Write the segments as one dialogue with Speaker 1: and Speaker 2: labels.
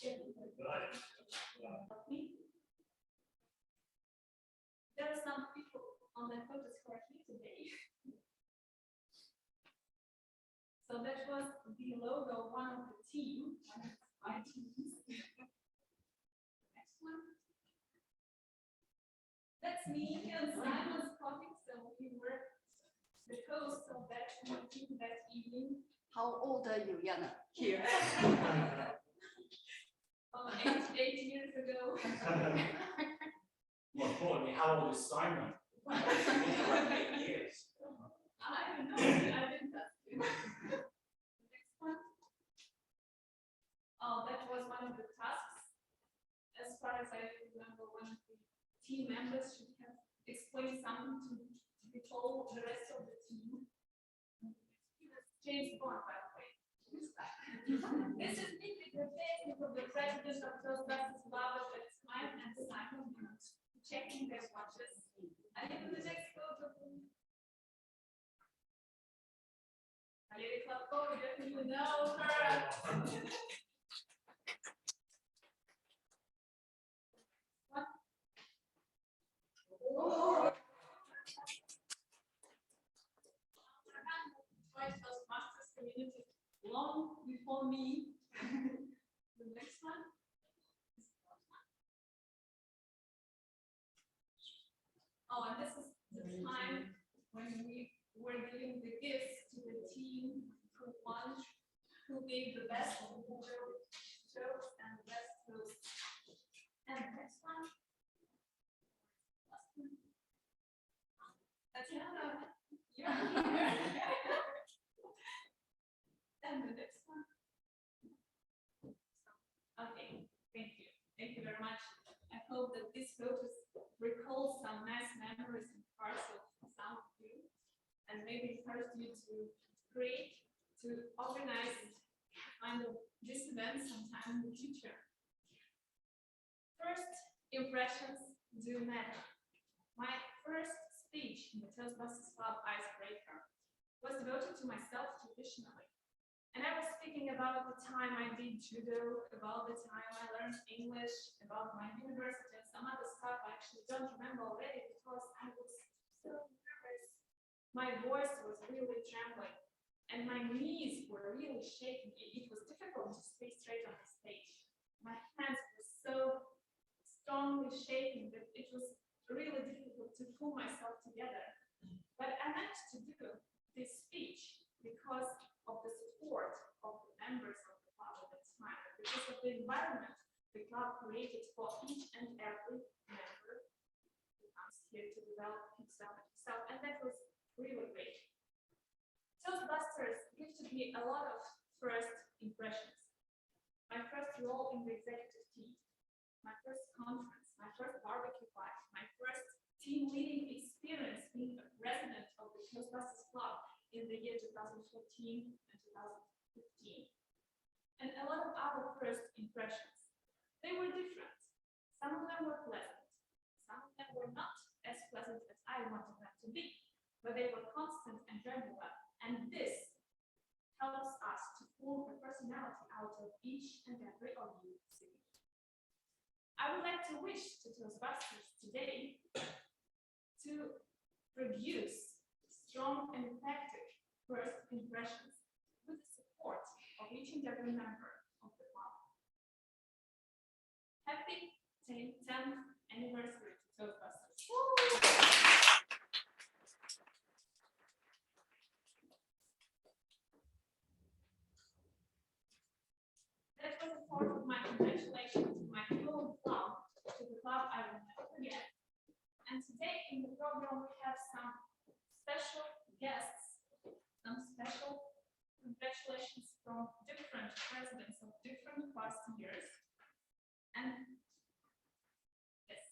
Speaker 1: There are some people on the photos who are here today. So that was the logo of one of the team, one of my teams. Next one. That's me and Simon's coffee. So we were the hosts of that meeting that evening.
Speaker 2: How old are you, Yana? Here.
Speaker 1: 8 years ago.
Speaker 3: More importantly, how old is Simon? 8 years.
Speaker 1: I don't know. I didn't ask you. Next one. Oh, that was one of the tasks. As far as I remember, one of the team members should have explained something to be told the rest of the team. James Bond, by the way. This is me with the face of the president of Toastmasters Club at the time, and Simon checking their watches. I think the next photo. Lady Club photo, you know her. What? Oh. Toastmasters community long before me. The next one. Oh, and this is the time when we were giving the gifts to the team who won, who gave the best jokes and the best toast. And the next one. Tatiana, you're here. And the next one. Okay, thank you. Thank you very much. I hope that this photos recall some nice memories and parts of some of you, and maybe encourage you to create, to organize kind of this event sometime in the future. First impressions do matter. My first speech in the Toastmasters Club Icebreaker was devoted to myself traditionally. And I was speaking about the time I did judo, about the time I learned English, about my university and some other stuff I actually don't remember already because I was so nervous. My voice was really trembling and my knees were really shaking. It was difficult to stay straight on the stage. My hands were so strongly shaking that it was really difficult to pull myself together. But I managed to do this speech because of the support of the members of the club at that time, because of the environment the club created for each and every member who comes here to develop himself and herself, and that was really great. Toastbusters gifted me a lot of first impressions. My first role in the executive team, my first conference, my first barbecue party, my first team leading experience being a president of the Toastmasters Club in the year 2014 and 2015. And a lot of other first impressions. They were different. Some of them were pleasant. Some of them were not as pleasant as I wanted them to be, but they were constant and regular. And this helps us to pull the personality out of each and every of you. I would like to wish to Toastbusters today to produce strong and effective first impressions with the support of each and every member of the club. Happy 10th anniversary to Toastbusters. That was a part of my congratulations to my whole club, to the club I will never forget. And today in the program we have some special guests, some special congratulations from different presidents of different past years. And yes,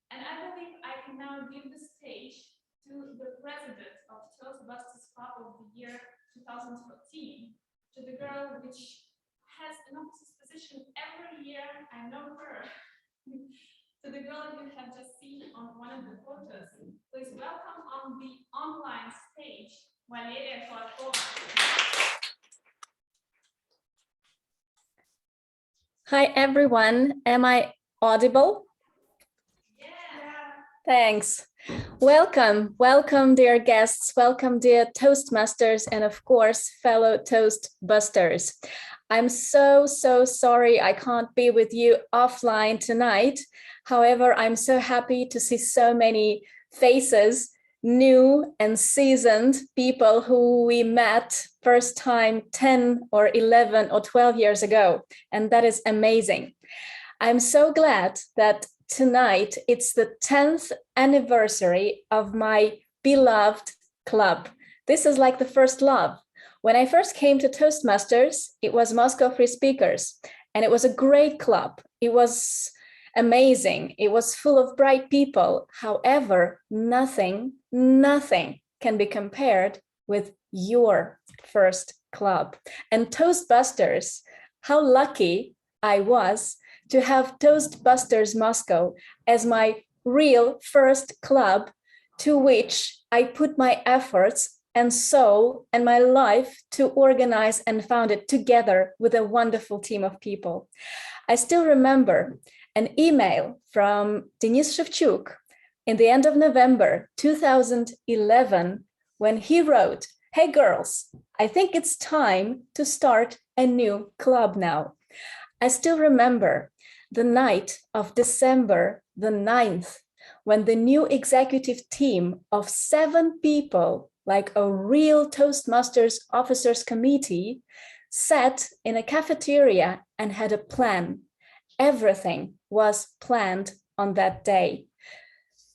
Speaker 1: and I believe I can now give the stage to the president of Toastbusters Club of the year 2014, to the girl which has an officer's position every year. I know her. To the girl you have just seen on one of the photos. Please welcome on the online stage, Valeria Kharkova.
Speaker 4: Hi, everyone. Am I audible?
Speaker 1: Yeah.
Speaker 4: Thanks. Welcome, welcome, dear guests. Welcome, dear Toastmasters, and of course, fellow Toastbusters. I'm so sorry I can't be with you offline tonight. However, I'm so happy to see so many faces, new and seasoned people who we met first time 10 or 11 or 12 years ago. And that is amazing. I'm so glad that tonight it's the 10th anniversary of my beloved club. This is like the first love. When I first came to Toastmasters, it was Moscow Free Speakers, and it was a great club. It was amazing. It was full of bright people. However, nothing can be compared with your first club. And Toastbusters, how lucky I was to have Toastbusters Moscow as my real first club, to which I put my efforts and soul and my life to organize and found it together with a wonderful team of people. I still remember an email from Denis Shevchuk in the end of November 2011 when he wrote, "Hey girls, I think it's time to start a new club now." I still remember the night of December the 9th, when the new executive team of 7 people, like a real Toastmasters officers committee, sat in a cafeteria and had a plan. Everything was planned on that day.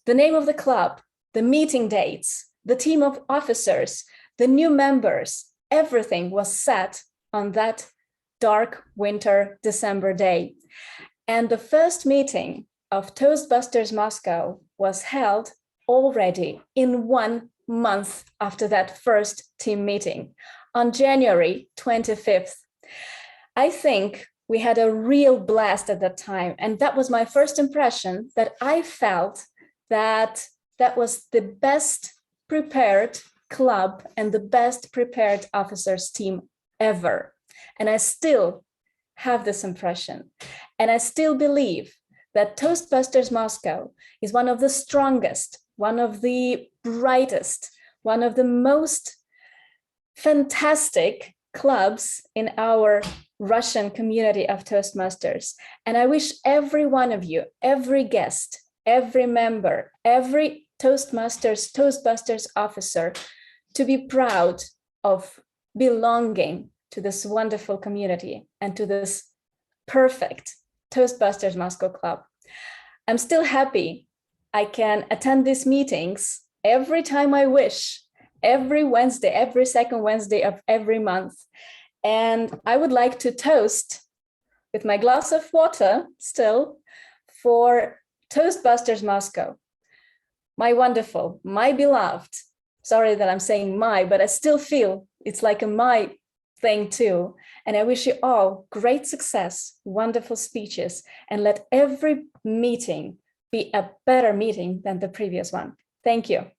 Speaker 4: The name of the club, the meeting dates, the team of officers, the new members, everything was set on that dark winter December day. And the first meeting of Toastbusters Moscow was held already in 1 month after that first team meeting on January 25th. I think we had a real blast at that time. And that was my first impression, that I felt that that was the best prepared club and the best prepared officers team ever. And I still have this impression. And I still believe that Toastbusters Moscow is one of the strongest, one of the brightest, one of the most fantastic clubs in our Russian community of Toastmasters. And I wish every one of you, every guest, every member, every Toastbusters officer to be proud of belonging to this wonderful community and to this perfect Toastbusters Moscow Club. I'm still happy I can attend these meetings every time I wish, every Wednesday, every second Wednesday of every month. And I would like to toast with my glass of water still for Toastbusters Moscow, my wonderful, my beloved. Sorry that I'm saying my, but I still feel it's like a my thing too. And I wish you all great success, wonderful speeches, and let every meeting be a better meeting than the previous one. Thank you.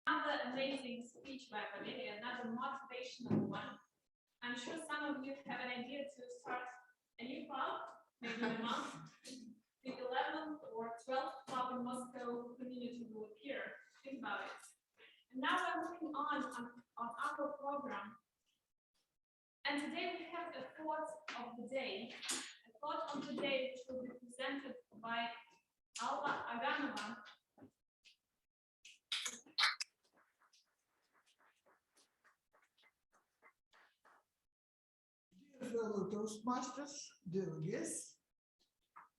Speaker 1: Another amazing speech by Valeria, another motivational one. I'm sure some of you have an idea to start a new club, maybe in a month. The 11th or 12th club in Moscow community will appear. Think about it. And now we're moving on our program. And today we have a thought of the day. A thought of the day which will be presented by Alba Aganova.
Speaker 5: Dear fellow Toastmasters, dear guests,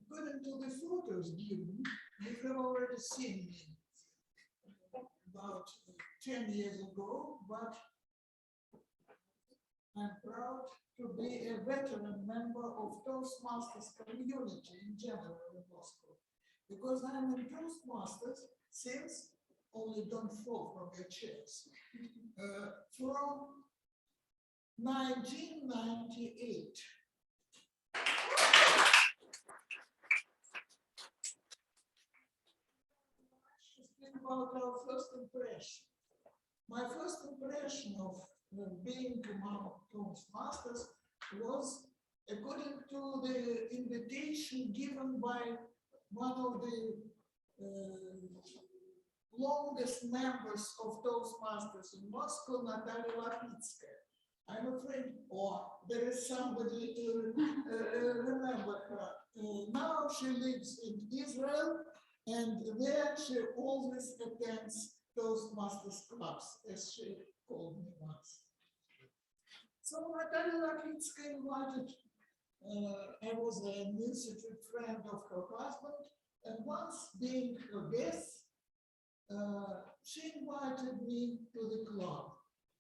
Speaker 5: according to the photos given, you have already seen me about 10 years ago, but I'm proud to be a veteran member of Toastmasters community in general in Moscow, because I'm in Toastmasters since, only don't fall from your chairs, from 1998. It's been about our first impression. My first impression of being among Toastmasters was according to the invitation given by one of the longest members of Toastmasters in Moscow, Natalia Lapitskaya. I'm afraid, there is somebody to remember her. Now she lives in Israel, and there she always attends Toastmasters clubs, as she called me once. So Natalia Lapitskaya invited, I was an institute friend of her husband, and once being her guest, she invited me to the club.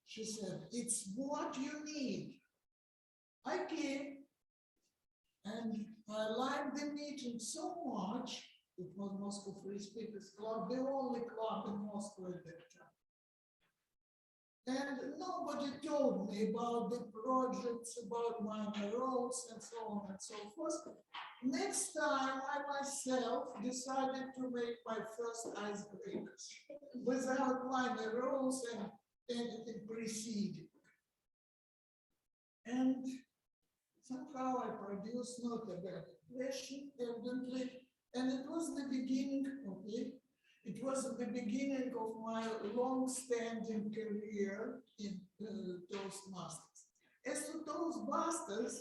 Speaker 5: She said, "It's what you need." I came, and I liked the meeting so much. It was Moscow Free Speakers Club, the only club in Moscow at that time. And nobody told me about the projects, about minor roles, and so on and so forth. Next time, I myself decided to make my first icebreakers without minor roles and anything preceding. And somehow I produced not a bad impression, evidently, and it was the beginning, it was the beginning of my long-standing career in Toastmasters. As to Toastmasters,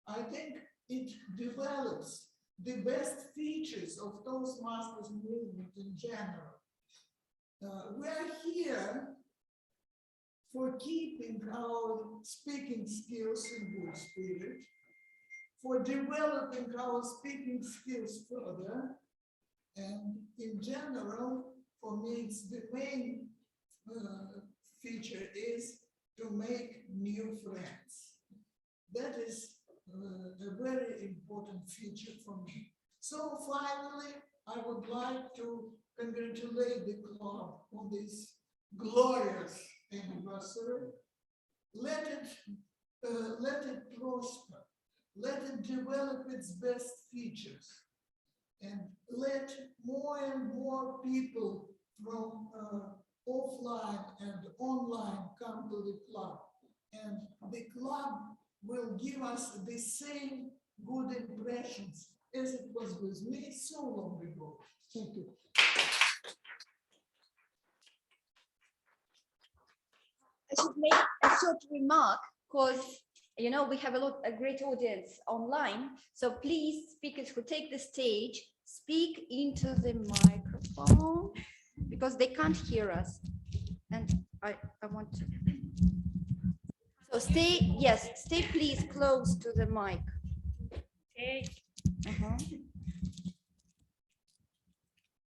Speaker 5: I think it develops the best features of Toastmasters movement in general. We are here for keeping our speaking skills in good spirit, for developing our speaking skills further, and in general, for me, it's the main feature is to make new friends. That is a very important feature for me. So finally, I would like to congratulate the club on this glorious anniversary. Let it prosper. Let it develop its best features. And let more and more people from offline and online come to the club. And the club will give us the same good impressions as it was with me so long ago. Thank you.
Speaker 2: I should make a short remark because we have a great audience online. So please, speakers who take the stage, speak into the microphone because they can't hear us. And I want to. So stay please close to the mic.
Speaker 1: Okay.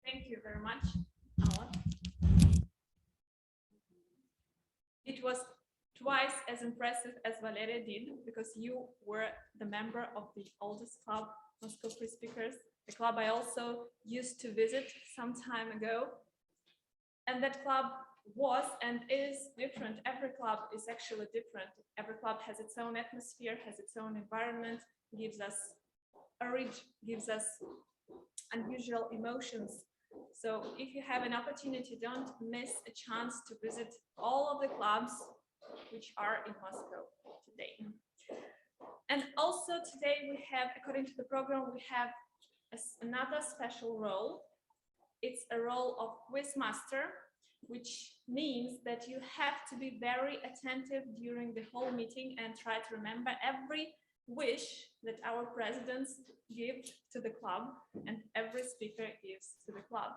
Speaker 1: Thank you very much, Alan. It was twice as impressive as Valeria did because you were the member of the oldest club, Moscow Free Speakers, the club I also used to visit some time ago. And that club was and is different. Every club is actually different. Every club has its own atmosphere, has its own environment, gives us unusual emotions. So if you have an opportunity, don't miss a chance to visit all of the clubs which are in Moscow today. And also today we have, according to the program, we have another special role. It's a role of quizmaster, which means that you have to be very attentive during the whole meeting and try to remember every wish that our presidents give to the club and every speaker gives to the club.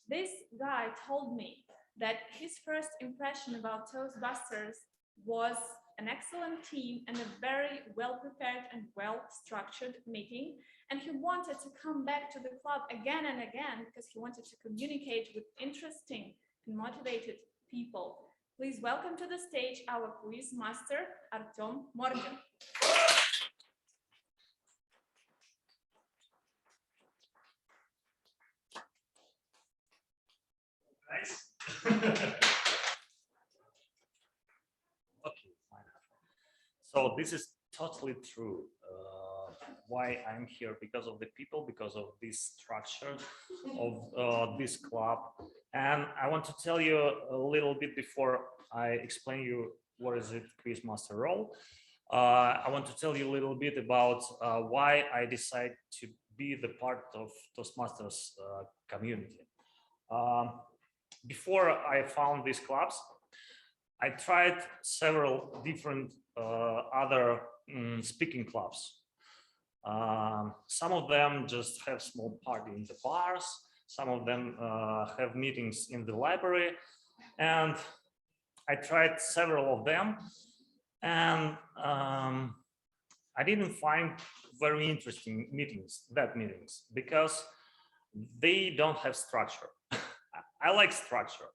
Speaker 1: This guy told me that his first impression about Toastbusters was an excellent team and a very well-prepared and well-structured meeting. And he wanted to come back to the club again and again because he wanted to communicate with interesting and motivated people. Please welcome to the stage our quiz master, Artem Mordin.
Speaker 3: Nice. Okay, fine. So this is totally true. why I'm here, because of the people, because of this structure of this club. And I want to tell you a little bit before I explain you what is it Quizmaster role. I want to tell you a little bit about why I decided to be the part of Toastmasters community. Before I found these clubs, I tried several different other speaking clubs. Some of them just have small party in the bars. Some of them have meetings in the library. And I tried several of them. And I didn't find very interesting meetings, because they don't have structure. I like structure.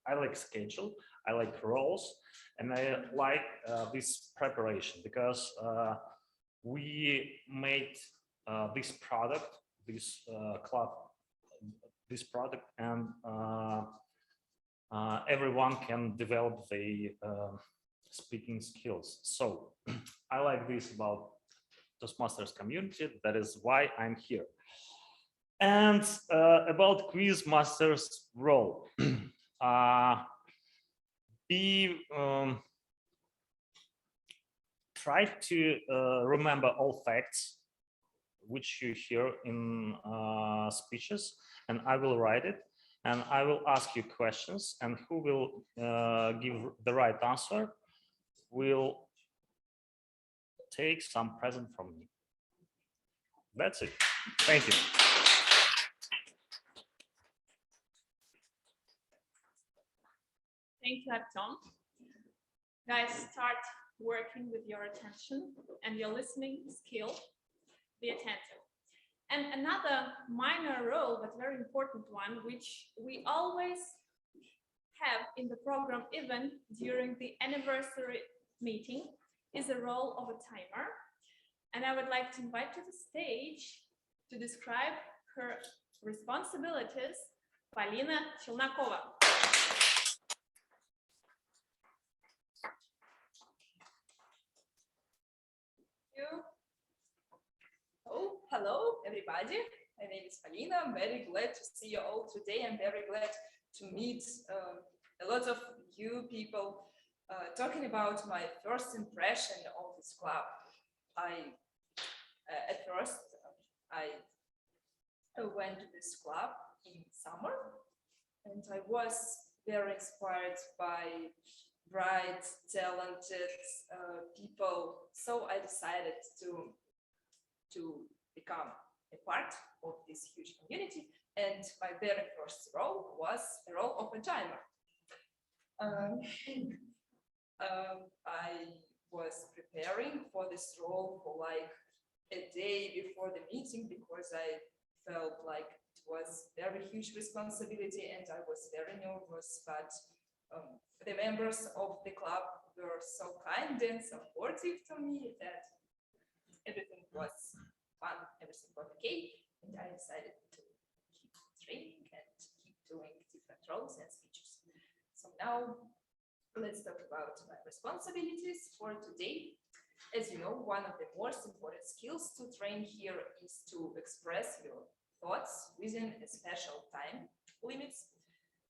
Speaker 3: I like schedule. I like roles, and I like this preparation, because we made this product, this club, this product, and everyone can develop the speaking skills. So I like this about Toastmasters community. That is why I'm here. And about Quizmasters role. Try to remember all facts which you hear in speeches, and I will write it, and I will ask you questions, and who will give the right answer will take some present from me. That's it. Thank you.
Speaker 1: Thank you, Artem. Guys, start working with your attention and your listening skill. Be attentive. And another minor role, but very important one, which we always have in the program, even during the anniversary meeting, is the role of a timer. And I would like to invite to the stage to describe her responsibilities, Polina Челнокова.
Speaker 6: Oh, hello, everybody. My name is Polina. I'm very glad to see you all today. I'm very glad to meet a lot of you people talking about my first impression of this club. At first, I went to this club in summer, and I was very inspired by bright, talented people. So I decided to become a part of this huge community. And my very first role was the role of a timer. I was preparing for this role for like a day before the meeting, because I felt like it was very huge responsibility and I was very nervous, but the members of the club were so kind and supportive to me that everything was fun, everything was okay, and I decided to keep training and keep doing different roles and speeches. So now let's talk about my responsibilities for today. As you know, one of the most important skills to train here is to express your thoughts within a special time limits.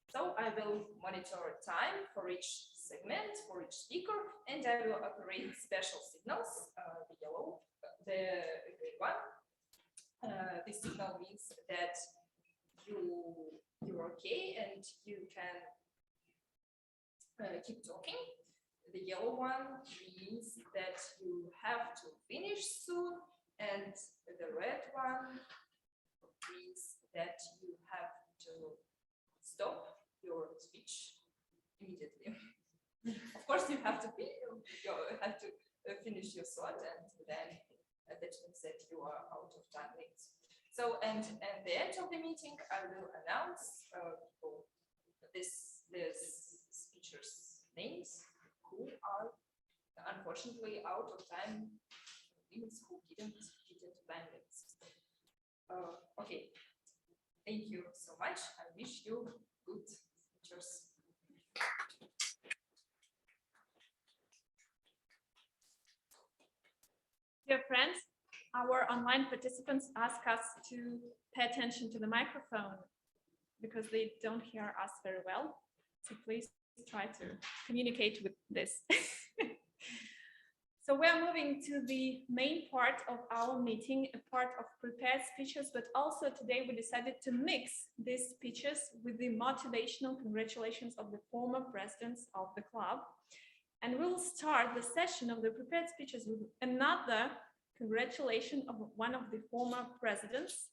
Speaker 6: So I will monitor time for each segment, for each speaker, and I will operate special signals, the yellow, the green one. This signal means that you're okay and you can keep talking. The yellow one means that you have to finish soon, and the red one means that you have to stop your speech immediately. Of course, you have to finish your thought, and then that means that you are out of time limits. So, and at the end of the meeting, I will announce this speakers' names who are unfortunately out of time limits, who didn't time limits. Okay, thank you so much. I wish you good speakers.
Speaker 1: Dear friends, our online participants ask us to pay attention to the microphone because they don't hear us very well. So please try to communicate with this. So we're moving to the main part of our meeting, a part of prepared speeches, but also today we decided to mix these speeches with the motivational congratulations of the former presidents of the club. And we'll start the session of the prepared speeches with another congratulation of one of the former presidents.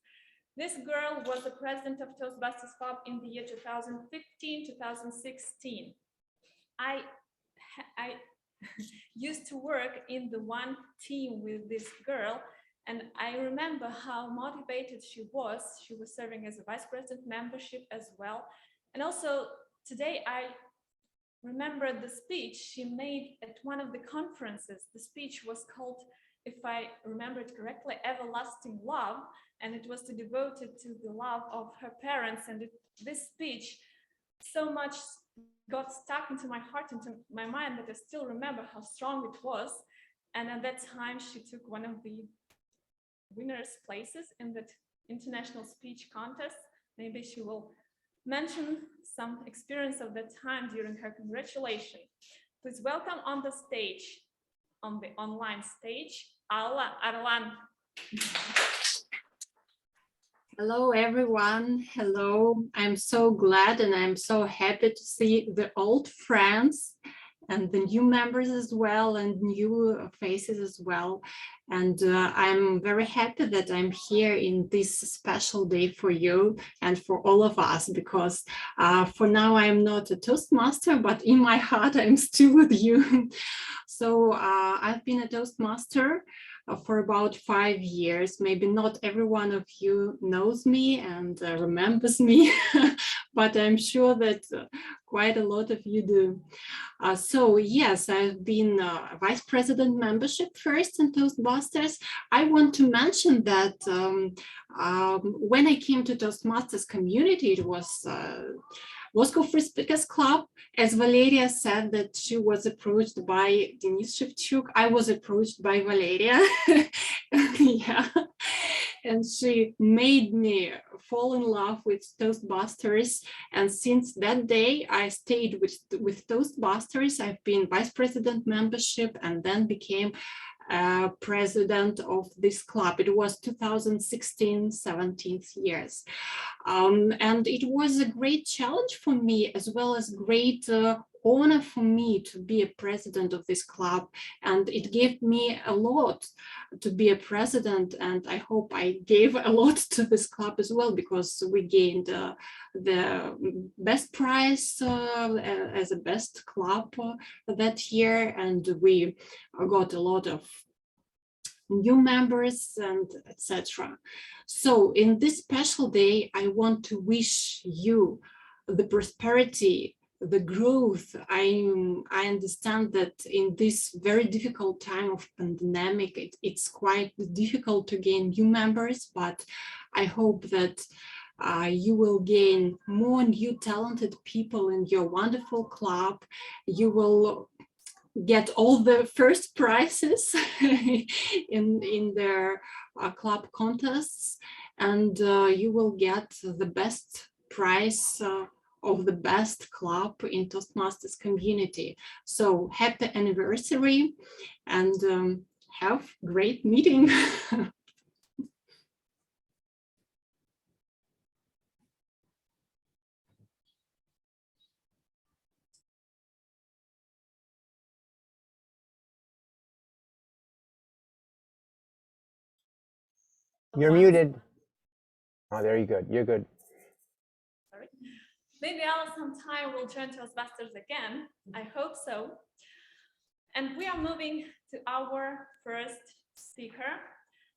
Speaker 1: This girl was the president of Toastbusters Club in the year 2015-2016. I used to work in the one team with this girl, and I remember how motivated she was. She was serving as a vice president membership as well. And also today I remember the speech she made at one of the conferences. The speech was called, if I remember it correctly, Everlasting Love, and it was devoted to the love of her parents. And this speech so much got stuck into my heart, into my mind, that I still remember how strong it was. And at that time, she took one of the winners' places in that international speech contest. Maybe she will mention some experience of that time during her congratulation. Please welcome on the stage, on the online stage, Arlan.
Speaker 7: Hello, everyone. Hello. I'm so glad and I'm so happy to see the old friends and the new members as well and new faces as well. And I'm very happy that I'm here in this special day for you and for all of us, because for now I'm not a Toastmaster, but in my heart I'm still with you. So I've been a Toastmaster for about 5 years. Maybe not every one of you knows me and remembers me, but I'm sure that quite a lot of you do. So yes, I've been vice president membership first in Toastbusters. I want to mention that when I came to Toastmasters community, it was Moscow Free Speakers Club. As Valeria said that she was approached by Denis Shevchuk, I was approached by Valeria. Yeah. And she made me fall in love with Toastbusters. And since that day, I stayed with Toastbusters. I've been vice president membership and then became president of this club. It was 2016-17 years. And it was a great challenge for me, as well as great honor for me to be a president of this club. And it gave me a lot to be a president. And I hope I gave a lot to this club as well, because we gained the best prize as a best club that year. And we got a lot of new members and etc. So in this special day, I want to wish you the prosperity, the growth. I understand that in this very difficult time of pandemic, it's quite difficult to gain new members, but I hope that you will gain more new talented people in your wonderful club. You will get all the first prizes in their club contests, and you will get the best prize of the best club in Toastmasters community. So happy anniversary and have great meeting.
Speaker 8: You're muted. Oh, there you go. You're good.
Speaker 1: Sorry. Maybe Alice sometime will join Toastbusters again. I hope so. And we are moving to our first speaker.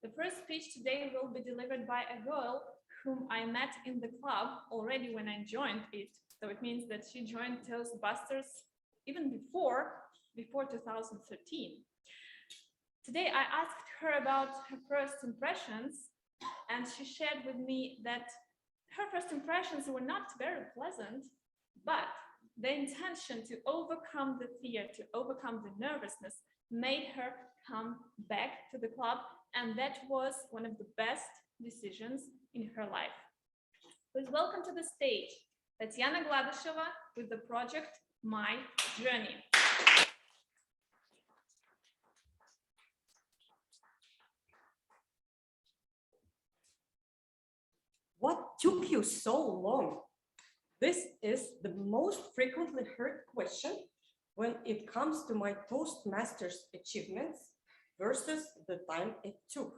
Speaker 1: The first speech today will be delivered by a girl whom I met in the club already when I joined it. So it means that she joined Toastbusters even before 2013. Today I asked her about her first impressions, and she shared with me that her first impressions were not very pleasant, but the intention to overcome the fear, to overcome the nervousness, made her come back to the club and that was one of the best decisions in her life. Please welcome to the stage Tatiana Gladышeva with the project My Journey.
Speaker 9: What took you so long? This is the most frequently heard question when it comes to my Toastmasters achievements versus the time it took.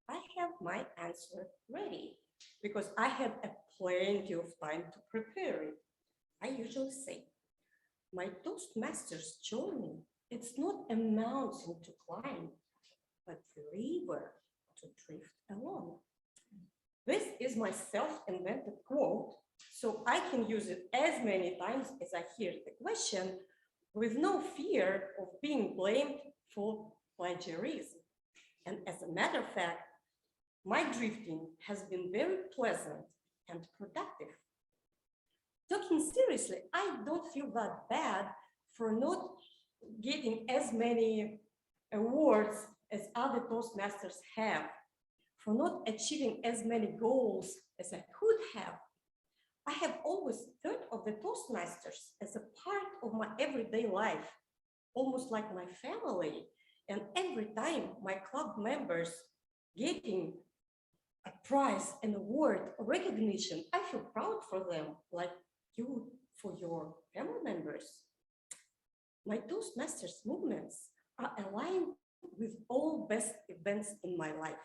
Speaker 9: I have my answer ready because I had plenty of time to prepare it. I usually say, my Toastmasters journey, it's not a mountain to climb, but the river to drift along. This is my self-invented quote, so I can use it as many times as I hear the question with no fear of being blamed for plagiarism. And as a matter of fact, my drifting has been very pleasant and productive. Talking seriously, I don't feel that bad for not getting as many awards as other Toastmasters have, for not achieving as many goals as I could have. I have always thought of the Toastmasters as a part of my everyday life, almost like my family. And every time my club members getting a prize, an award, or recognition, I feel proud for them, like you for your family members. My Toastmasters movements are aligned with all best events in my life.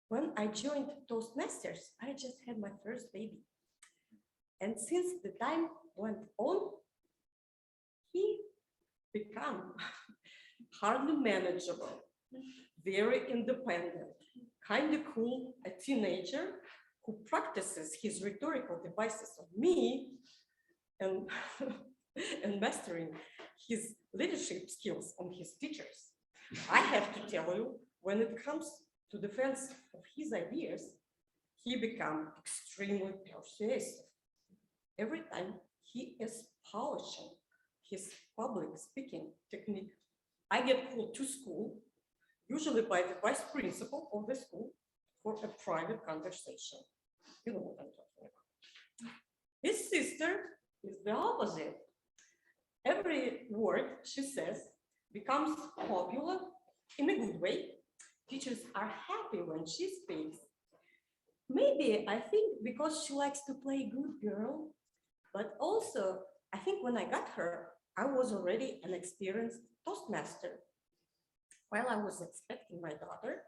Speaker 9: When I joined Toastmasters, I just had my first baby. And since the time went on, he became hardly manageable, very independent, kind of cool, a teenager who practices his rhetorical devices on me and, and mastering his leadership skills on his teachers. I have to tell you, when it comes to defense of his ideas, he becomes extremely persuasive. Every time he is polishing his public speaking technique, I get called to school, usually by the vice principal of the school, for a private conversation. You know what I'm talking about. His sister is the opposite. Every word she says becomes popular in a good way. Teachers are happy when she speaks. Maybe I think because she likes to play good girl, but also I think when I got her, I was already an experienced Toastmaster. While I was expecting my daughter,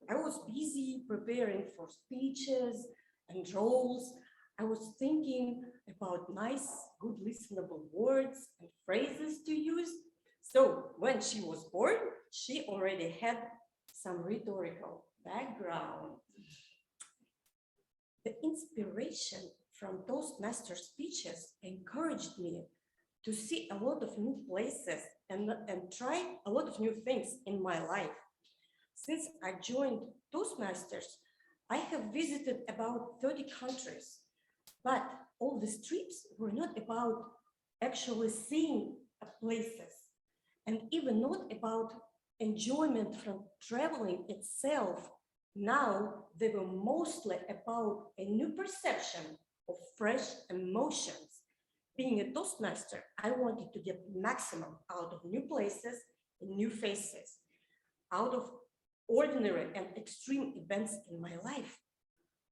Speaker 9: I was busy preparing for speeches and roles. I was thinking about nice, good listenable words and phrases to use. So when she was born, she already had some rhetorical background. The inspiration from Toastmaster speeches encouraged me to see a lot of new places and try a lot of new things in my life. Since I joined Toastmasters, I have visited about 30 countries, but all these trips were not about actually seeing places and even not about enjoyment from traveling itself. Now they were mostly about a new perception of fresh emotions. Being a Toastmaster, I wanted to get maximum out of new places and new faces, out of ordinary and extreme events in my life.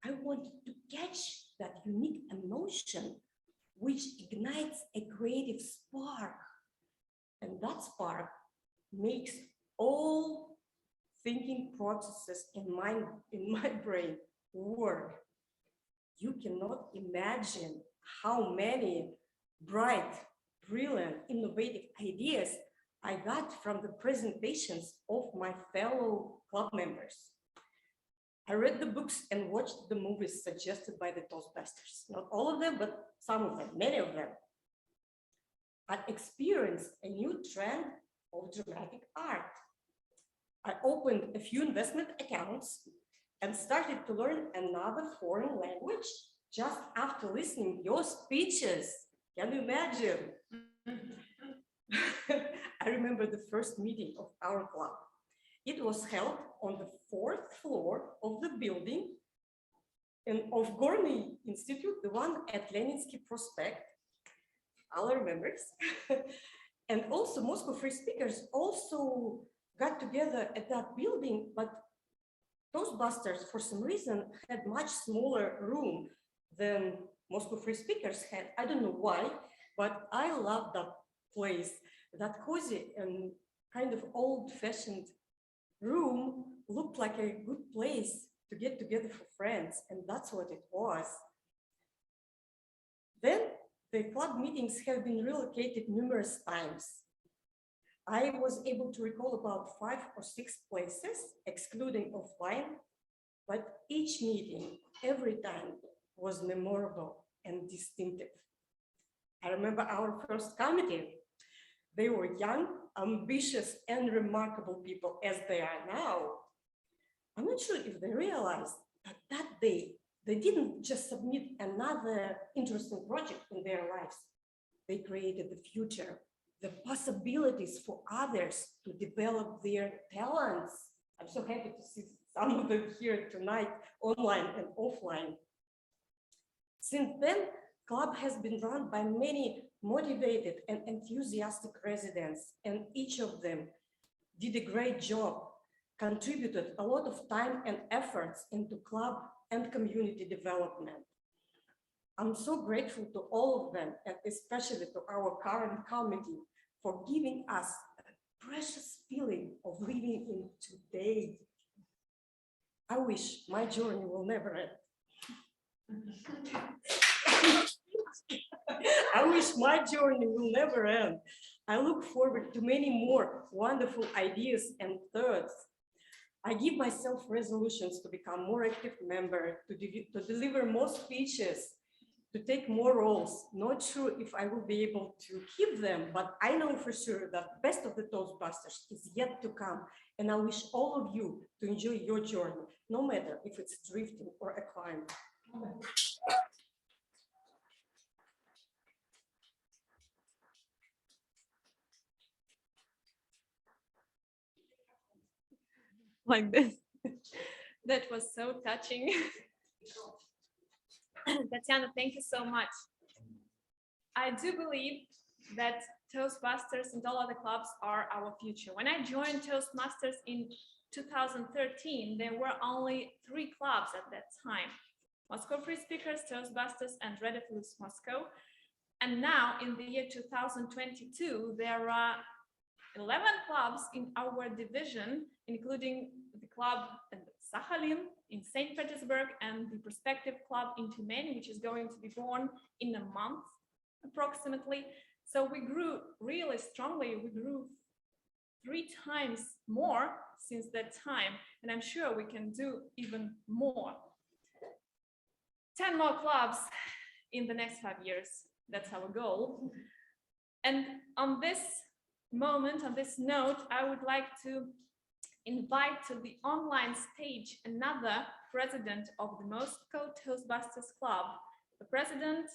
Speaker 9: I wanted to catch that unique emotion which ignites a creative spark. And that spark makes all thinking processes in my brain work. You cannot imagine how many bright, brilliant, innovative ideas I got from the presentations of my fellow club members. I read the books and watched the movies suggested by the Toastbusters. Not all of them, but some of them, many of them. I experienced a new trend of dramatic art. I opened a few investment accounts and started to learn another foreign language just after listening to your speeches. Can you imagine? I remember the first meeting of our club. It was held on the 4th floor of the building and of Gorny Institute, the one at Leninsky Prospect. Allah remembers. And also Moscow Free Speakers also got together at that building, but Toastbusters, for some reason, had much smaller room than Moscow Free Speakers had. I don't know why, but I love that place, that cozy and kind of old-fashioned room looked like a good place to get together for friends, and that's what it was. Then the club meetings have been relocated numerous times. I was able to recall about 5 or 6 places, excluding offline, but each meeting, every time, was memorable and distinctive. I remember our first committee. They were young, ambitious, and remarkable people as they are now. I'm not sure if they realized that that day, they didn't just submit another interesting project in their lives. They created the future, the possibilities for others to develop their talents. I'm so happy to see some of them here tonight, online and offline. Since then, club has been run by many motivated and enthusiastic residents, and each of them did a great job, contributed a lot of time and efforts into club and community development. I'm so grateful to all of them, and especially to our current committee, for giving us a precious feeling of living in today. I wish my journey will never end. I wish my journey will never end. I look forward to many more wonderful ideas and thoughts. I give myself resolutions to become more active member, to deliver more speeches, to take more roles. Not sure if I will be able to keep them, but I know for sure that best of the Toastbusters is yet to come. And I wish all of you to enjoy your journey, no matter if it's drifting or a climb.
Speaker 1: Like this. That was so touching. Tatiana, thank you so much. I do believe that Toastmasters and all other clubs are our future. When I joined Toastmasters in 2013, there were only 3 clubs at that time: Moscow Free Speakers, Toastbusters, and Red Plus Moscow. And now in the year 2022, there are 11 clubs in our division, including the club in Sakhalin, in St. Petersburg, and the Perspective Club in Tyumen, which is going to be born in a month approximately. So we grew really strongly. We grew 3 times more since that time, and I'm sure we can do even more. 10 more clubs in the next 5 years. That's our goal. And on this moment, on this note, I would like to invite to the online stage another president of the Moscow Toastbusters Club, the president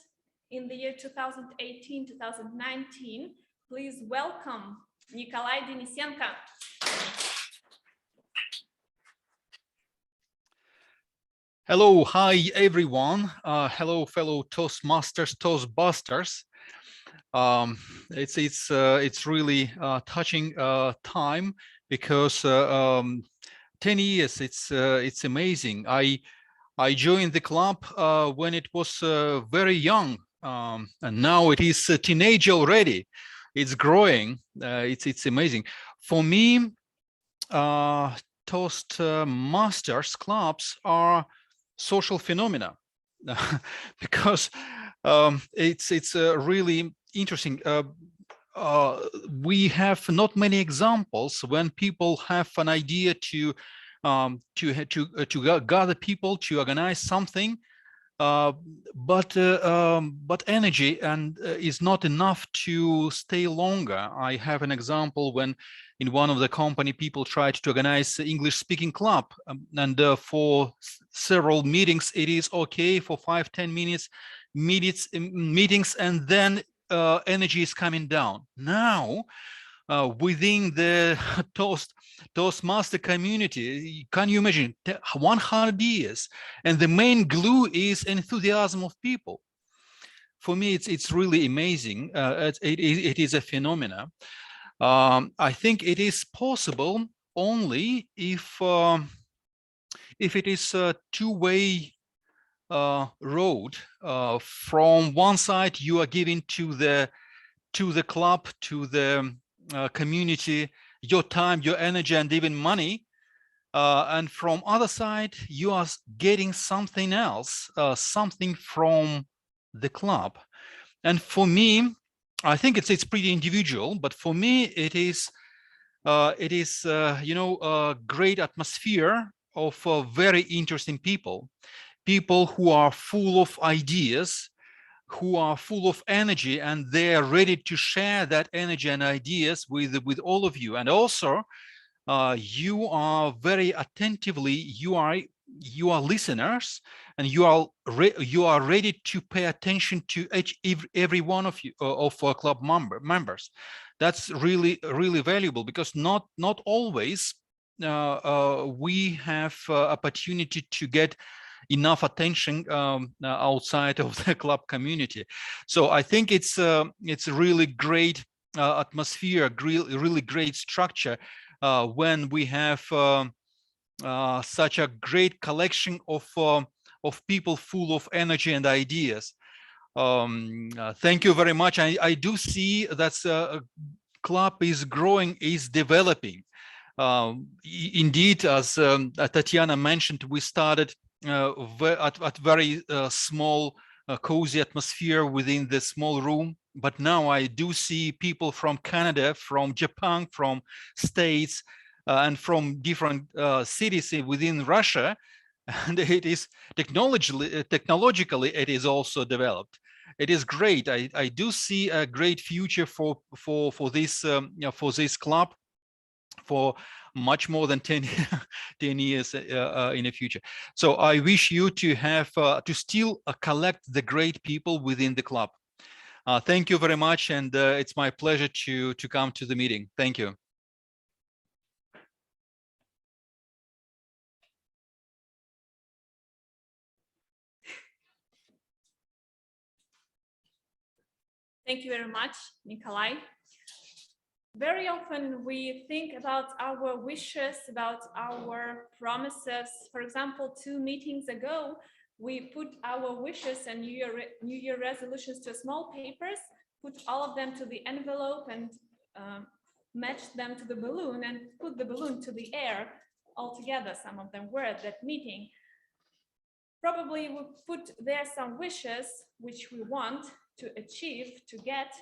Speaker 1: in the year 2018-2019. Please welcome Nikolai Denisenko.
Speaker 10: Hello, hi everyone. Hello, fellow Toastmasters, Toastbusters. It's really touching time, because 10 years. It's amazing. I joined the club when it was very young, and now it is a teenager already. It's growing. It's amazing for me. Toastmasters clubs are social phenomena because it's really interesting. We have not many examples when people have an idea to gather people to organize something, but energy and is not enough to stay longer. I have an example when in one of the company people tried to organize English speaking club, and for several meetings it is okay for 5-10 minutes meetings, and then energy is coming down. Now within the Toastmaster community. Can you imagine 100 years? And the main glue is enthusiasm of people. For me, it's really amazing. It is a phenomena. I think it is possible only if it is a two-way road. From one side, you are giving to the club, to the community, your time, your energy, and even money. And from other side, you are getting something else, something from the club. And for me, I think it's pretty individual, but for me, it is you know, a great atmosphere of very interesting people who are full of ideas, who are full of energy, and they are ready to share that energy and ideas with all of you. And also, you are very attentively, you are listeners, and you are ready to pay attention to every one of you of club members. That's really valuable, because not always we have opportunity to get enough attention outside of the club community. So I think it's a really great atmosphere, really great structure when we have such a great collection of people full of energy and ideas. Thank you very much. I do see that club is growing, is developing. Indeed, as Tatiana mentioned, we started at very small, cozy atmosphere within the small room. But now I do see people from Canada, from Japan, from States, and from different cities within Russia. And it is technologically, it is also developed. It is great. I do see a great future for this you know, for this club, for much more than 10 years in the future. So I wish you to have to still collect the great people within the club. Thank you very much, and it's my pleasure to come to the meeting. Thank you.
Speaker 1: Thank you very much, Nikolai. Very often we think about our wishes, about our promises. For example, 2 meetings ago, we put our wishes and New Year resolutions to small papers, put all of them to the envelope, and matched them to the balloon and put the balloon to the air all together. Some of them were at that meeting. Probably we put there some wishes which we want to achieve, to get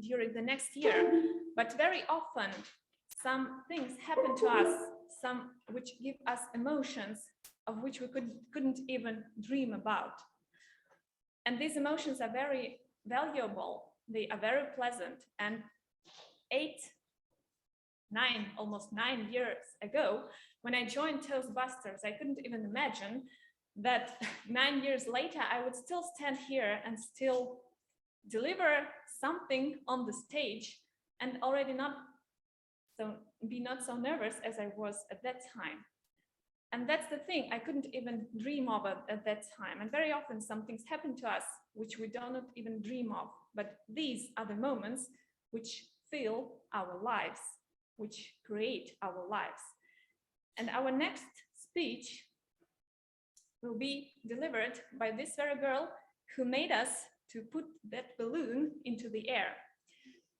Speaker 1: during the next year, but very often some things happen to us, some which give us emotions of which we couldn't even dream about. And these emotions are very valuable, they are very pleasant. And almost 9 years ago, when I joined Toastbusters, I couldn't even imagine that 9 years later I would still stand here and still deliver something on the stage and already not so nervous as I was at that time. And that's the thing, I couldn't even dream of it at that time. And very often some things happen to us which we don't even dream of, but these are the moments which fill our lives, which create our lives. And our next speech will be delivered by this very girl who made us to put that balloon into the air.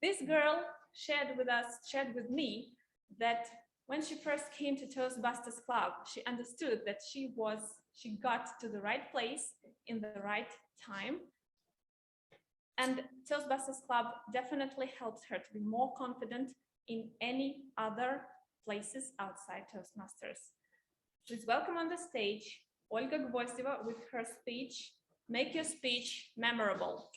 Speaker 1: This girl shared with me that when she first came to Toastbusters Club, she understood that she got to the right place in the right time. And Toastbusters Club definitely helped her to be more confident in any other places outside Toastmasters. Please welcome on the stage Olga Gvozdeva with her speech, Make Your Speech Memorable.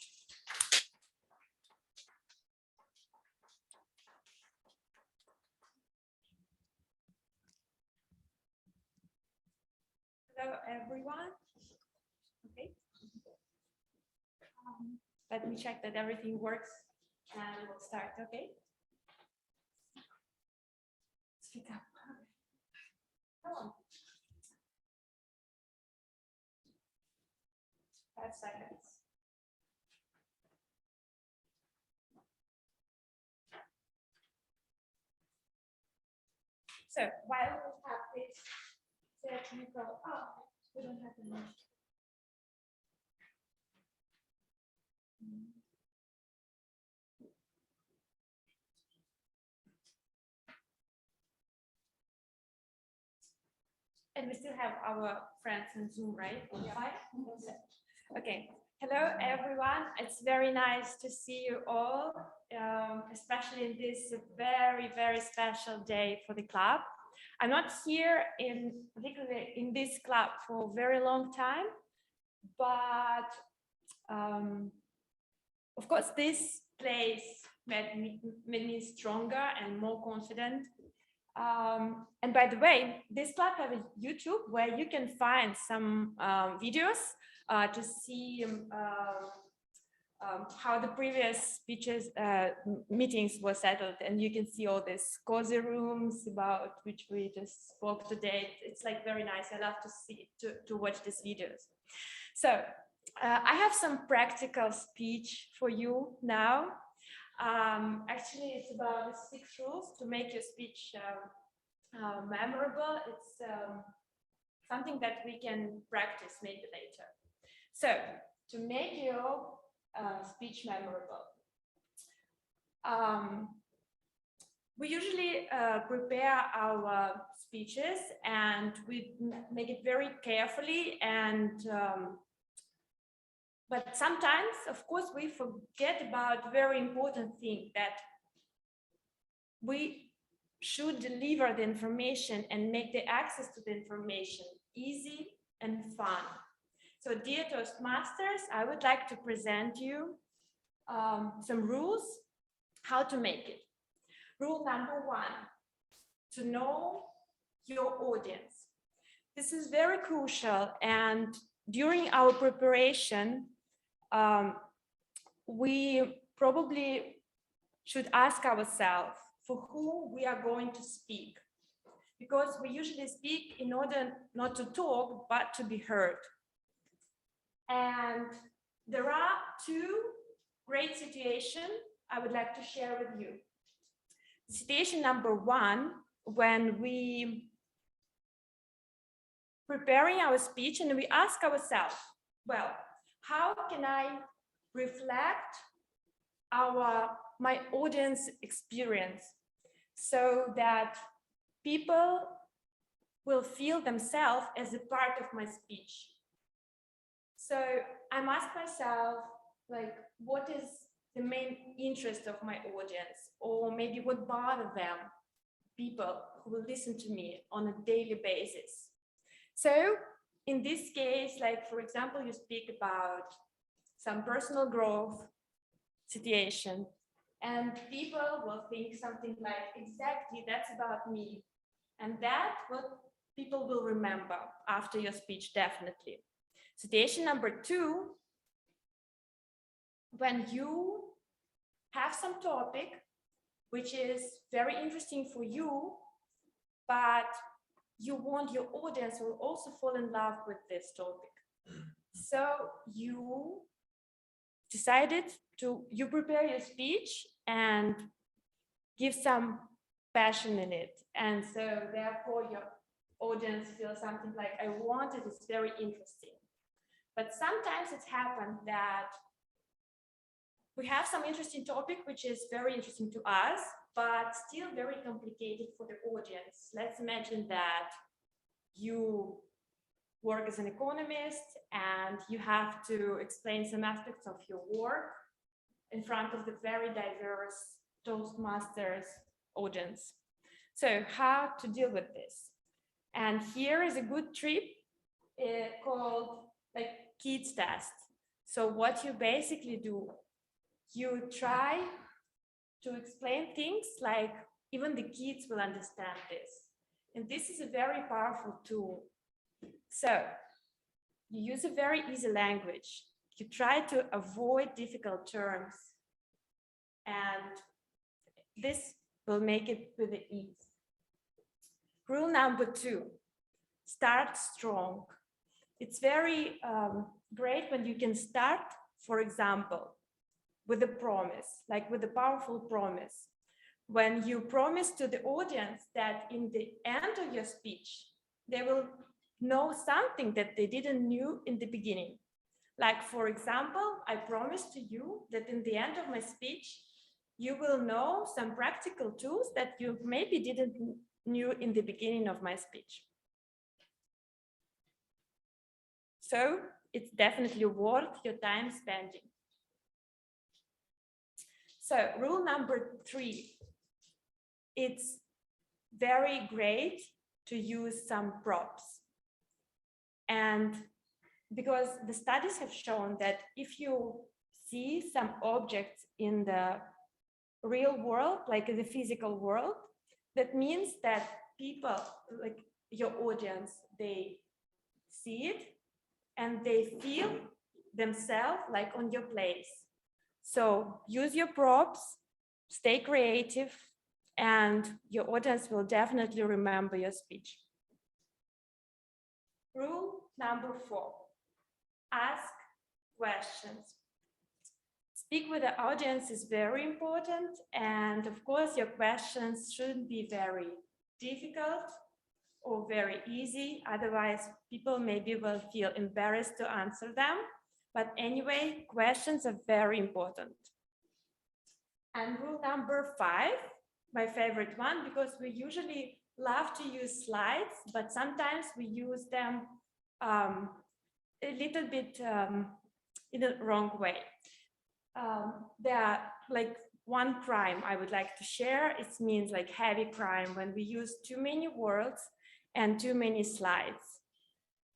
Speaker 1: Hello, everyone. Okay. Let me check that everything works and we'll start, okay? Speak up. Come on. 5 seconds. So while we have this technical, we don't have enough. And we still have our friends on Zoom, right? Fine? Okay. Hello, everyone. It's very nice to see you all, especially in this very, very special day for the club. I'm not here particularly in this club for a very long time, but of course, this place made me stronger and more confident. And by the way, this club has a YouTube where you can find some videos to see how the previous speeches meetings were settled, and you can see all these cozy rooms about which we just spoke today. It's like very nice. I love to see to watch these videos. So I have some practical speech for you now. Actually, it's about the 6 rules to make your speech memorable. It's something that we can practice maybe later. So, to make your speech memorable, we usually prepare our speeches and we make it very carefully, and but sometimes, of course, we forget about very important thing, that we should deliver the information and make the access to the information easy and fun. So, dear Toastmasters, I would like to present you some rules how to make it. Rule number 1, to know your audience. This is very crucial, and during our preparation, we probably should ask ourselves for who we are going to speak, because we usually speak in order not to talk, but to be heard. And there are 2 great situations I would like to share with you. Situation number 1, when we preparing our speech and we ask ourselves, well, how can I reflect my audience experience so that people will feel themselves as a part of my speech? So I'm asking myself, like, what is the main interest of my audience, or maybe what bother them, people who will listen to me on a daily basis. So in this case, like, for example, you speak about some personal growth situation, and people will think something like, exactly, that's about me. And that what people will remember after your speech, definitely. Situation number 2, when you have some topic which is very interesting for you, but you want your audience will also fall in love with this topic. So you decided you prepare your speech and give some passion in it. And so therefore your audience feels something like, I want it, it's very interesting. But sometimes it's happened that we have some interesting topic which is very interesting to us, but still very complicated for the audience. Let's imagine that you work as an economist and you have to explain some aspects of your work in front of the very diverse Toastmasters audience. So how to deal with this? And here is a good trick called like kids test. So what you basically do, you try to explain things like even the kids will understand this. And this is a very powerful tool. So you use a very easy language. You try to avoid difficult terms. and this will make it with the ease. Rule number 2, start strong. It's very great when you can start, for example, with a promise, like with a powerful promise. When you promise to the audience that in the end of your speech, they will know something that they didn't know in the beginning. Like, for example, I promise to you that in the end of my speech, you will know some practical tools that you maybe didn't know in the beginning of my speech. So it's definitely worth your time spending. So rule number 3, it's very great to use some props. And because the studies have shown that if you see some objects in the real world, like in the physical world, that means that people, like your audience, they see it and they feel themselves like on your place. So use your props, stay creative, and your audience will definitely remember your speech. Rule number 4, ask questions. Speak with the audience is very important, and of course your questions shouldn't be very difficult or very easy, otherwise people maybe will feel embarrassed to answer them. But anyway, questions are very important. And rule number 5, my favorite one, because we usually love to use slides, but sometimes we use them a little bit in the wrong way. There are like one crime I would like to share. It means like heavy crime when we use too many words and too many slides.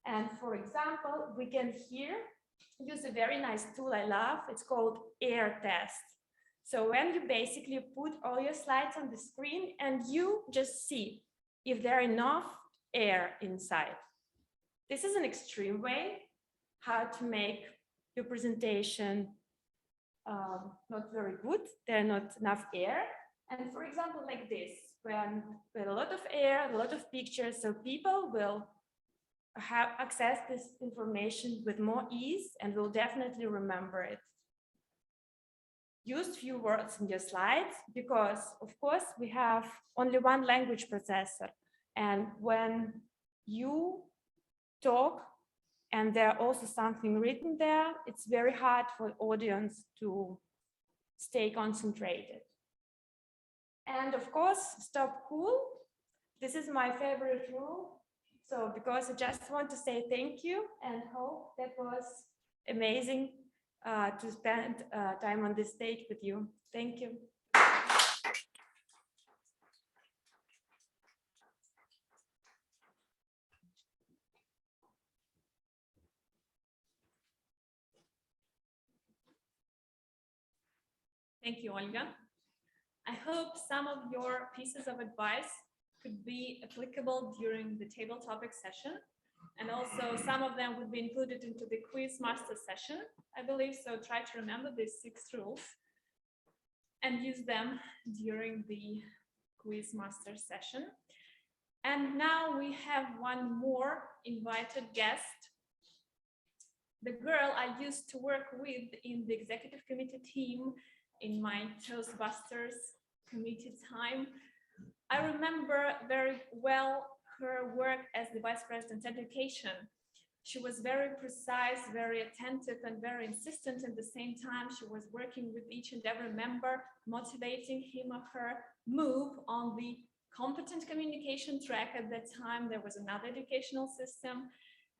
Speaker 1: And for example, we can here use a very nice tool I love. It's called air test. So when you basically put all your slides on the screen and you just see if there are enough air inside. This is an extreme way how to make your presentation not very good. There are not enough air. And for example, like this, when with a lot of air, a lot of pictures, so people will have access this information with more ease and will definitely remember it. Use few words in your slides because, of course, we have only one language processor. And when you talk and there's also something written there, it's very hard for the audience to stay concentrated. And of course, stop cool. This is my favorite rule. So because I just want to say thank you and hope that was amazing to spend time on this stage with you. Thank you. Thank you, Olga. I hope some of your pieces of advice could be applicable during the table topic session. And also some of them would be included into the quiz master session, I believe. So try to remember these 6 rules and use them during the quiz master session. And now we have one more invited guest. The girl I used to work with in the executive committee team in my Toastbusters committee time. I remember very well her work as the Vice President Education. She was very precise, very attentive, and very insistent. At the same time, she was working with each and every member, motivating him or her move on the competent communication track. At that time, there was another educational system,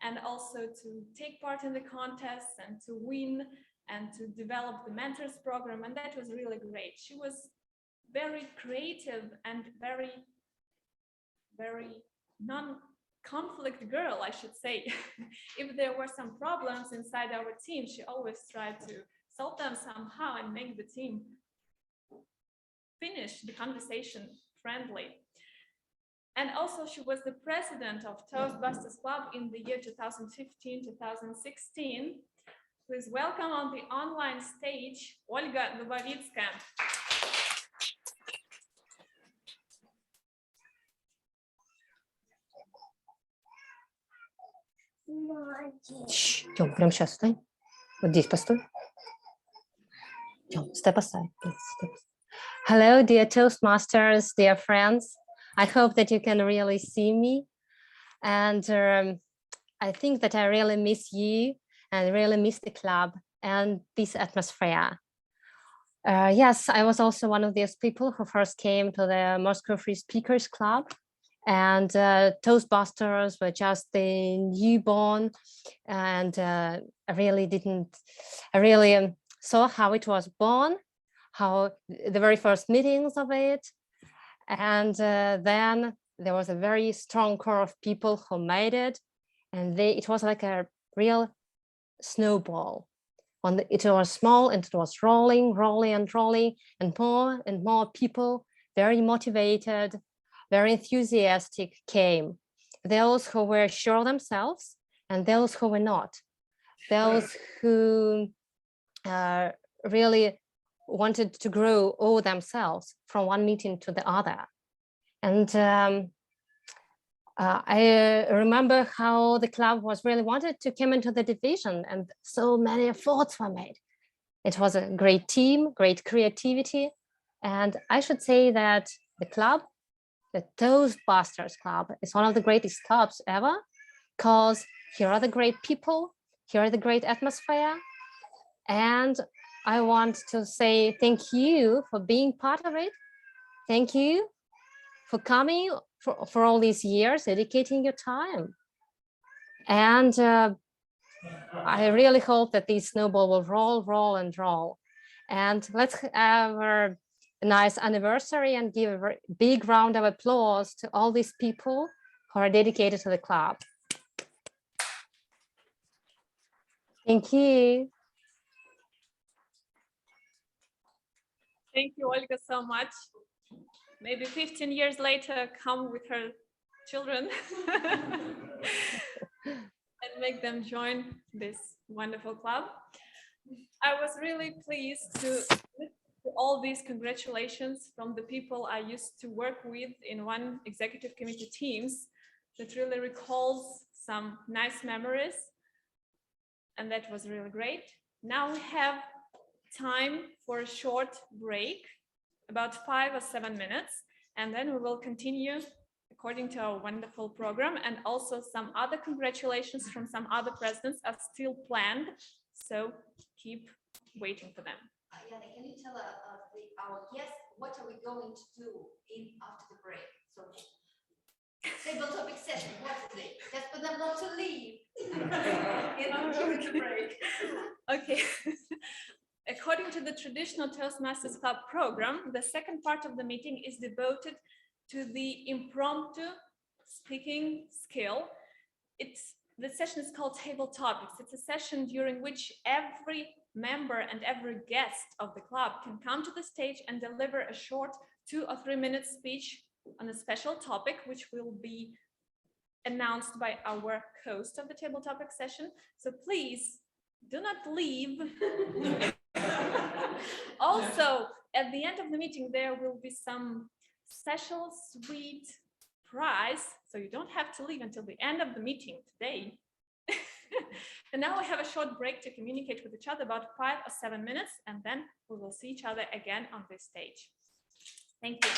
Speaker 1: and also to take part in the contests and to win and to develop the mentors program. And that was really great. She was very creative and very non-conflict girl, I should say. If there were some problems inside our team, she always tried to solve them somehow and make the team finish the conversation friendly. And also she was the president of Toastmasters Club in the year 2015-2016. Please welcome on the online stage, Olga Dubovitska.
Speaker 11: Тём, прямо сейчас встань. Вот здесь постой. Тём, step aside, please. Step aside. Hello, dear Toastmasters, dear friends. I hope that you can really see me. And I think that I really miss you and really miss the club and this atmosphere. Yes, I was also one of those people who first came to the Moscow Free Speakers Club, and Toastbusters were just the newborn, and I really saw how it was born, how the very first meetings of it, and then there was a very strong core of people who made it, and it was like a real snowball. It was small and it was rolling, and more people, very motivated, very enthusiastic, came. Those who were sure of themselves and those who were not. Those who really wanted to grow all themselves from one meeting to the other. And I remember how the club was really wanted to come into the division, and so many efforts were made. It was a great team, great creativity. And I should say that the club, the Toastbusters Club, is one of the greatest clubs ever, because here are the great people, here are the great atmosphere. And I want to say thank you for being part of it. Thank you for coming for all these years, dedicating your time. And I really hope that this snowball will roll and roll. And let's have a nice anniversary and give a very big round of applause to all these people who are dedicated to the club. Thank you.
Speaker 1: Thank you, Olga, so much. Maybe 15 years later, come with her children and make them join this wonderful club. I was really pleased to listen to all these congratulations from the people I used to work with in one executive committee teams. That really recalls some nice memories, and that was really great. Now we have time for a short break, about 5 or 7 minutes, and then we will continue according to our wonderful program. And also some other congratulations from some other presidents are still planned, so keep waiting for them.
Speaker 2: Yana, can you tell our guests what are we going to do after the break? So, table topic session, what is it? Just for them not to leave during the break.
Speaker 1: Okay. According to the traditional Toastmasters Club program, the second part of the meeting is devoted to the impromptu speaking skill. The session is called Table Topics. It's a session during which every member and every guest of the club can come to the stage and deliver a short 2 or 3 minute speech on a special topic, which will be announced by our host of the Table Topic session. So please do not leave. Also, at the end of the meeting, there will be some special sweet prize, so you don't have to leave until the end of the meeting today. And now we have a short break to communicate with each other, about 5 or 7 minutes, and then we will see each other again on this stage. Thank you.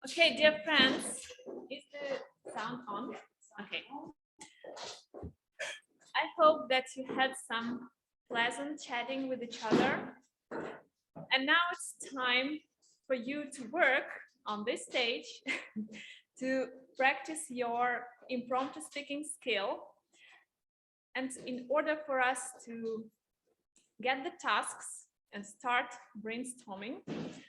Speaker 1: Okay, dear friends, is the sound on? Okay. I hope that you had some pleasant chatting with each other. And now it's time for you to work on this stage to practice your impromptu speaking skill. And in order for us to get the tasks and start brainstorming,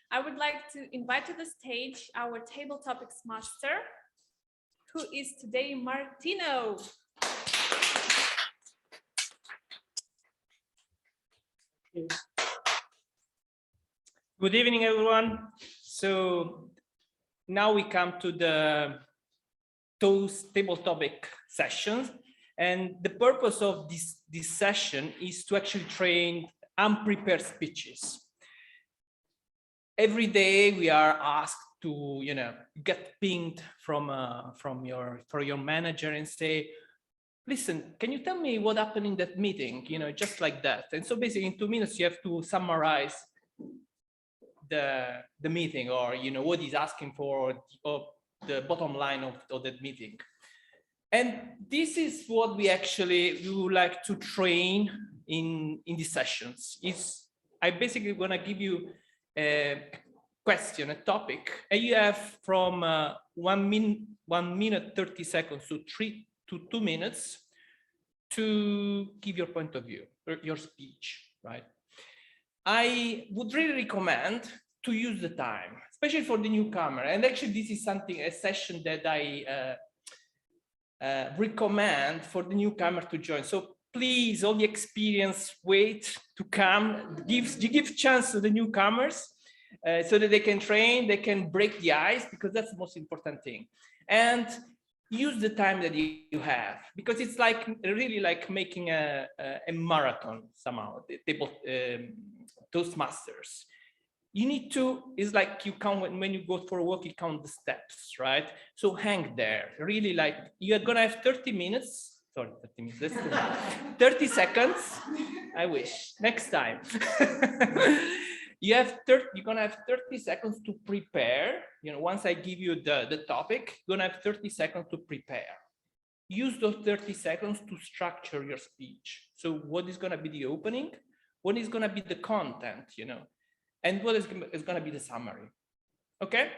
Speaker 1: I would like to invite to the stage our table topics master, who is today Martino.
Speaker 12: Good evening, everyone. So now we come to the Toast table topic sessions. And the purpose of this session is to actually train unprepared speeches. Every day we are asked to, get pinged from your manager and say, listen, can you tell me what happened in that meeting? Just like that. And so basically in 2 minutes, you have to summarize the meeting, or what he's asking for, or the bottom line of that meeting. And this is what we would like to train in these sessions. I basically want to give you a question, a topic, and you have from 1 minute 30 seconds to 2 minutes to give your point of view, or your speech, right? I would really recommend to use the time, especially for the newcomer. And actually, this is a session that I recommend for the newcomer to join. So please, all the experience, wait to come. Give chance to the newcomers so that they can train, they can break the ice, because that's the most important thing. And use the time that you have, because it's really like making a marathon somehow. Toastmasters. You need to, it's like you count when you go for a walk, you count the steps, right? So hang there, really, like you're gonna have 30 minutes, sorry, 30 minutes, that's too much. 30 seconds, I wish, next time. You're gonna have 30 seconds to prepare. Once I give you the topic, you're gonna have 30 seconds to prepare. Use those 30 seconds to structure your speech. So what is gonna be the opening? What is gonna be the content, and what is going to be the summary? Okay?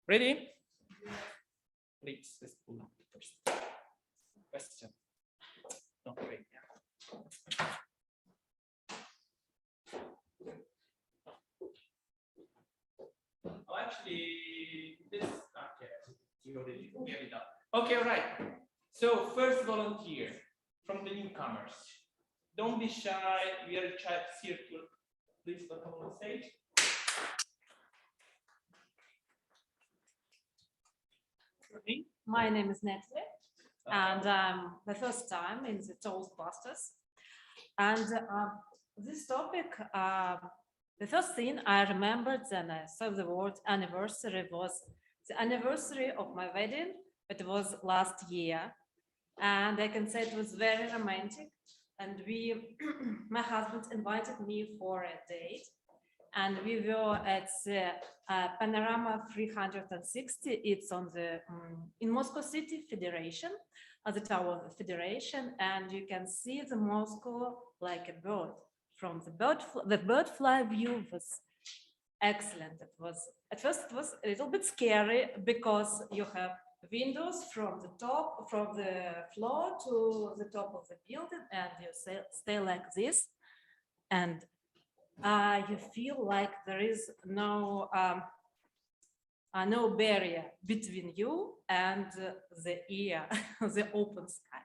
Speaker 12: Ready? Please, let's pull up the first question. Not great. Oh, actually, this. Okay, you already get it up. Okay, all right. So first volunteer from the newcomers. Don't be shy. We are a chat circle. Please come on stage.
Speaker 13: My name is Natalie, and I'm the first time in the Toastbusters. And this topic, the first thing I remembered when I saw the word anniversary was the anniversary of my wedding. It was last year, and I can say it was very romantic. And my husband invited me for a date, and we were at the Panorama 360. It's on the in Moscow City Federation, at the Tower of the Federation, and you can see the Moscow like a bird. From the bird fly view was excellent. It was at first it was a little bit scary, because you have windows from the floor to the top of the building, and you stay like this, and you feel like there is no barrier between you and the air, the open sky.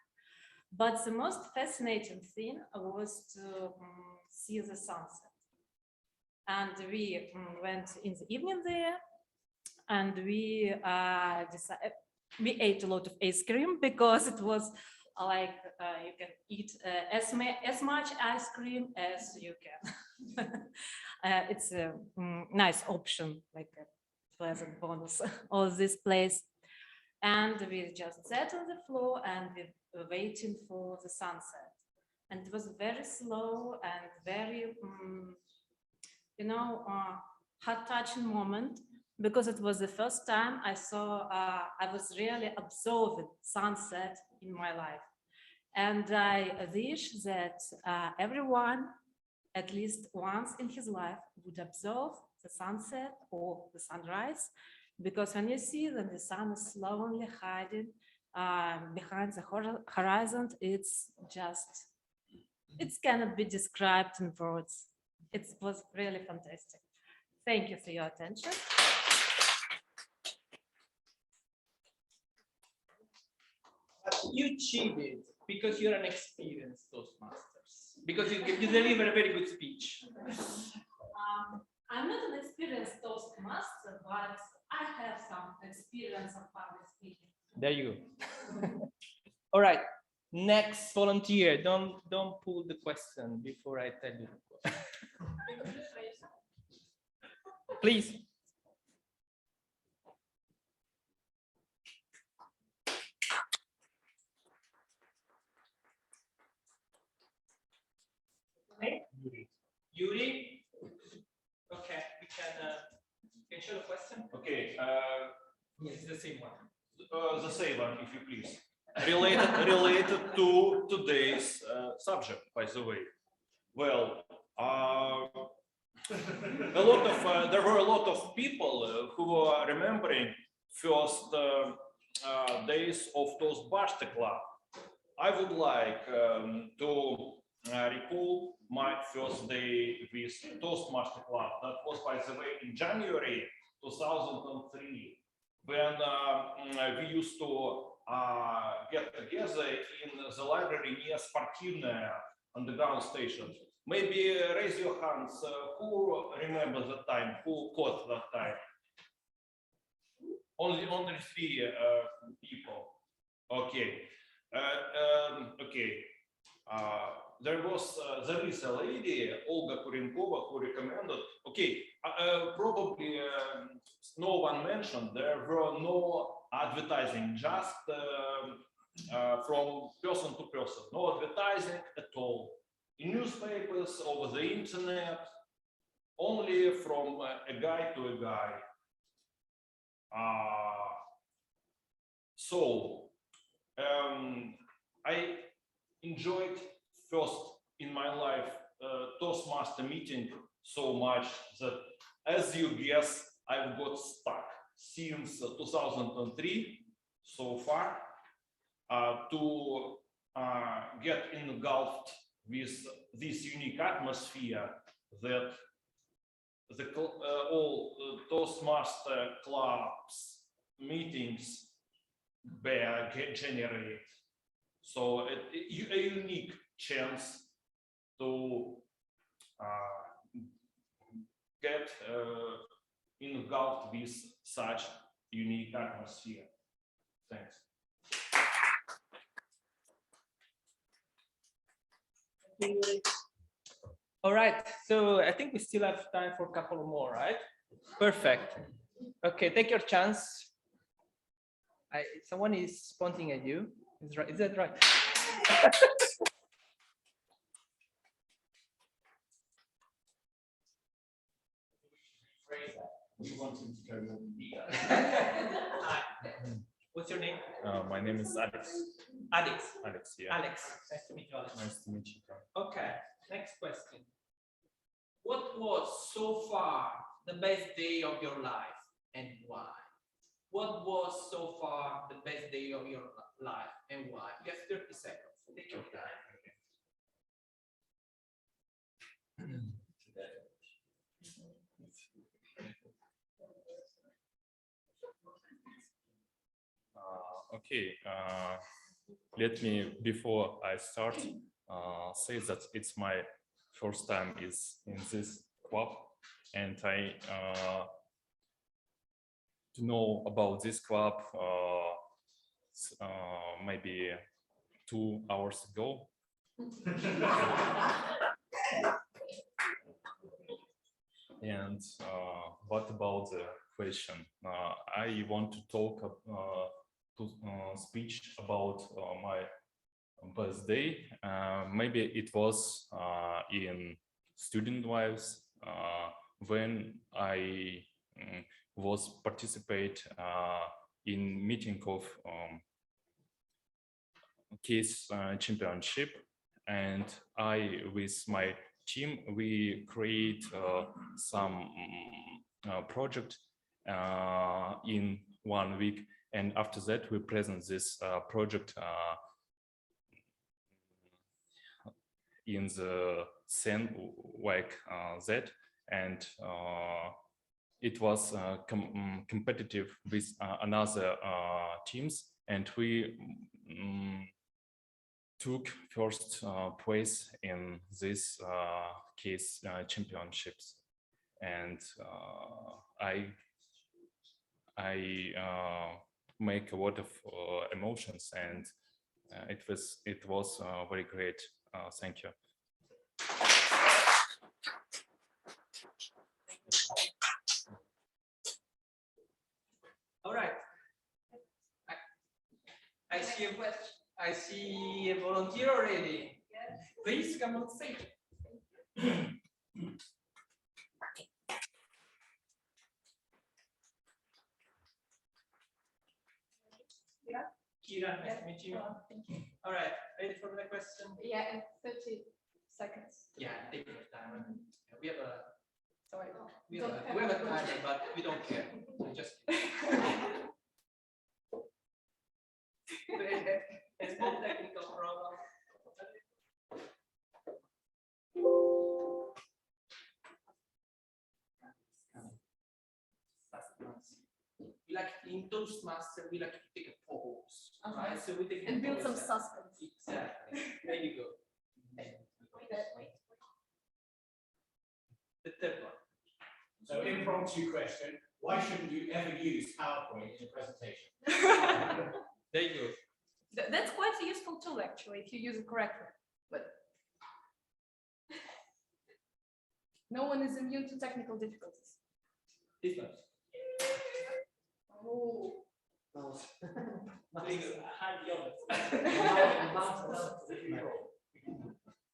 Speaker 13: But the most fascinating thing was to see the sunset, and we went in the evening there, and we decided. We ate a lot of ice cream, because it was like you can eat as much ice cream as you can. It's a nice option, like a pleasant bonus of this place. And we just sat on the floor, and we were waiting for the sunset. And it was very slow and very, heart-touching moment because it was the first time I saw, I was really observing sunset in my life. And I wish that everyone, at least once in his life, would observe the sunset or the sunrise, because when you see that the sun is slowly hiding behind the horizon, it's just, it cannot be described in words. It was really fantastic. Thank you for your attention.
Speaker 12: You cheated because you're an experienced Toastmasters, because you deliver a very good speech.
Speaker 13: I'm not an experienced Toastmaster, but I have some experience of public speaking.
Speaker 12: There you go. All right, next volunteer. Don't pull the question before I tell you. Please. Yuri. Okay, we can show the question.
Speaker 3: Okay.
Speaker 12: It's the same one.
Speaker 3: The same one, if you please. Related to today's subject, by the way. Well, there were a lot of people who are remembering first days of Toastmaster Club. I would like to recall my first day with Toastmaster Club. That was, by the way, in January 2003, when we used to get together in the library near Sportivная underground station. Maybe raise your hands. Who remembers that time? Who caught that time? Only 3 people. Okay. Okay. There is a lady, Olga Kurenkova, who recommended. Okay, probably no one mentioned there were no advertising, just from person to person, no advertising at all. In newspapers, over the internet, only from a guy to a guy. So I enjoyed first in my life Toastmaster meeting so much that, as you guess, I've got stuck since 2003 so far to get engulfed with this unique atmosphere that all Toastmaster clubs meetings generate. So a unique chance to get engulfed with such unique atmosphere. Thanks.
Speaker 12: All right, so I think we still have time for a couple more, right? Perfect. Okay, take your chance. Someone is pointing at you. Is that right? What's your name?
Speaker 14: My name is Alex.
Speaker 12: Alex.
Speaker 14: Alex, yeah.
Speaker 12: Alex. Nice to meet you, Alex.
Speaker 14: Nice to meet you.
Speaker 12: Okay, next question. What was so far the best day of your life and why? What was so far the best day of your life and why? You have 30 seconds. Take your time.
Speaker 14: Okay, let me, before I start, say that it's my first time is in this club, and I to know about this club maybe 2 hours ago. And what about the question? I want to talk speech about my birthday. Maybe it was in student lives, when I was participate in meeting of case championship, and I with my team we create some project in 1 week, and after that we present this project in the scene like that, and it was competitive with another teams, and we took first place in this case championships, and I make a lot of emotions, and it was very great. Thank you.
Speaker 12: All right. I see a volunteer already. Please come on stage. Kira, nice to meet you.
Speaker 1: Thank you.
Speaker 12: All right, ready for the question?
Speaker 1: Yeah, in 30 seconds.
Speaker 12: Yeah, take your time. We have a
Speaker 1: Sorry.
Speaker 12: we have a timer, but we don't care. We just it's no technical problem. We like in Toastmaster, we like to take a pause, right? So we take
Speaker 1: And
Speaker 12: a
Speaker 1: build
Speaker 12: pause.
Speaker 1: some suspense.
Speaker 12: Exactly. There you go. The third one.
Speaker 15: So impromptu question, why shouldn't you ever use PowerPoint in a presentation?
Speaker 12: There you go.
Speaker 1: That's quite a useful tool, actually, if you use it correctly. But no one is immune to technical difficulties.
Speaker 12: This one.
Speaker 1: Oh.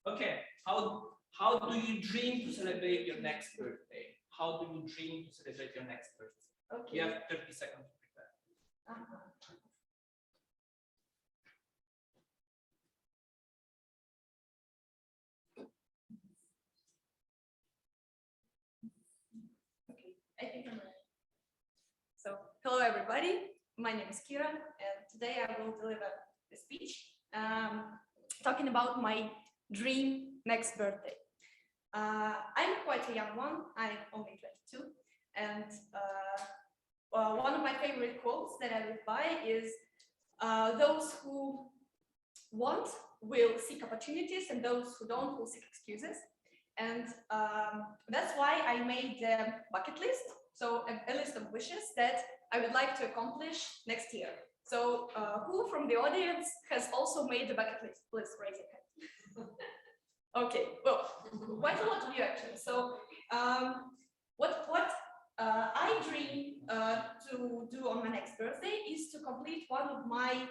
Speaker 12: Okay, how do you dream to celebrate your next birthday? How do you dream to celebrate your next birthday?
Speaker 1: Okay.
Speaker 12: You have 30 seconds to prepare.
Speaker 1: I think I'm ready. So, hello everybody. My name is Kira, and today I will deliver a speech talking about my dream next birthday. I'm quite a young one. I'm only 22, and one of my favorite quotes that I live by is, "Those who want will seek opportunities, and those who don't will seek excuses." And that's why I made a bucket list, so a list of wishes that I would like to accomplish next year. So who from the audience has also made the bucket list? Please raise your hand. Okay, well, quite a lot of you actually. So what I dream to do on my next birthday is to complete one of my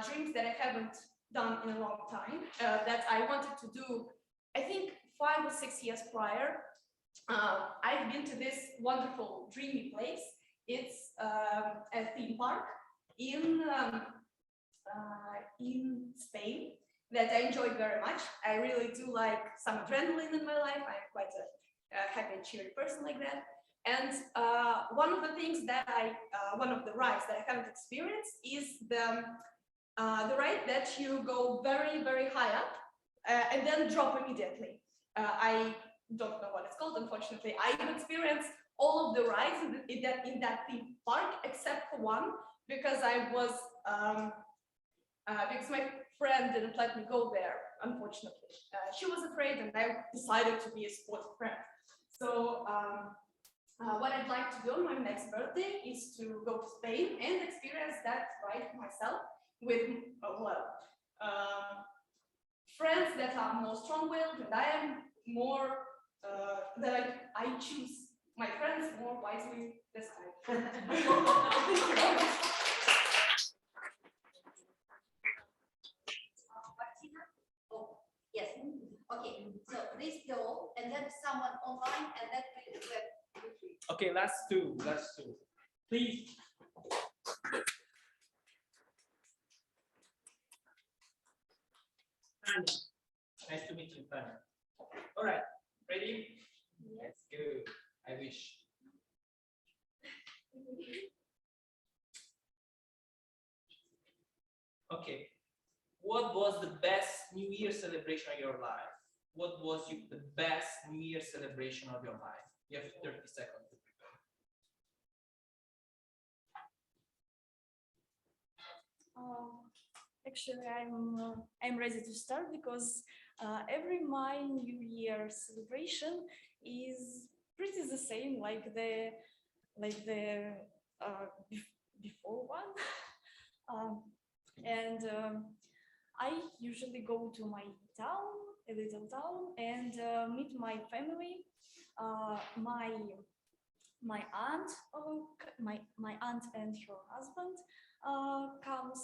Speaker 1: dreams that I haven't done in a long time, that I wanted to do, I think, 5 or 6 years prior. I've been to this wonderful, dreamy place. It's a theme park in Spain that I enjoyed very much. I really do like some adrenaline in my life. I'm quite a happy and cheery person like that. And one of the things that one of the rides that I haven't experienced is the ride that you go very, very high up and then drop immediately. I don't know what it's called, unfortunately. I've experienced all of the rides in that theme park except for one, because I was because my friend didn't let me go there, unfortunately. She was afraid, and I decided to be a sporty friend. So what I'd like to do on my next birthday is to go to Spain and experience that ride myself with friends that are more strong-willed, and I am more that I choose my friends more wisely this time. Thank you very much.
Speaker 2: Oh, yes. Okay, so this doll, and then have someone online, and that will be.
Speaker 12: Okay, last two. Please. Tanya. Nice to meet you, Tanya. All right, ready? Yes. Let's go. I wish. Okay. What was the best New Year celebration of your life? What was the best New Year celebration of your life? You have 30 seconds to prepare.
Speaker 16: Actually, I'm ready to start because every my New Year celebration is pretty the same like the before one. And I usually go to my town, a little town, and meet my family. My aunt, my aunt and her husband comes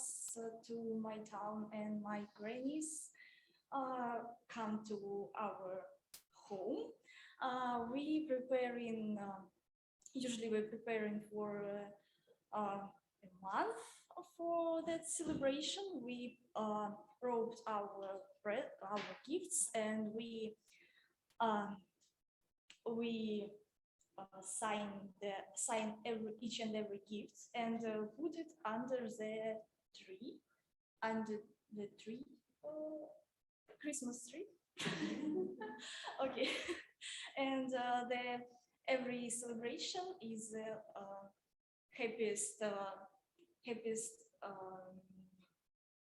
Speaker 16: to my town, and my grannies come to our home. Usually we're preparing for a month for that celebration. We wrote our gifts, and we sign each and every gift, and put it under the tree, Christmas tree. Okay. And every celebration is happiest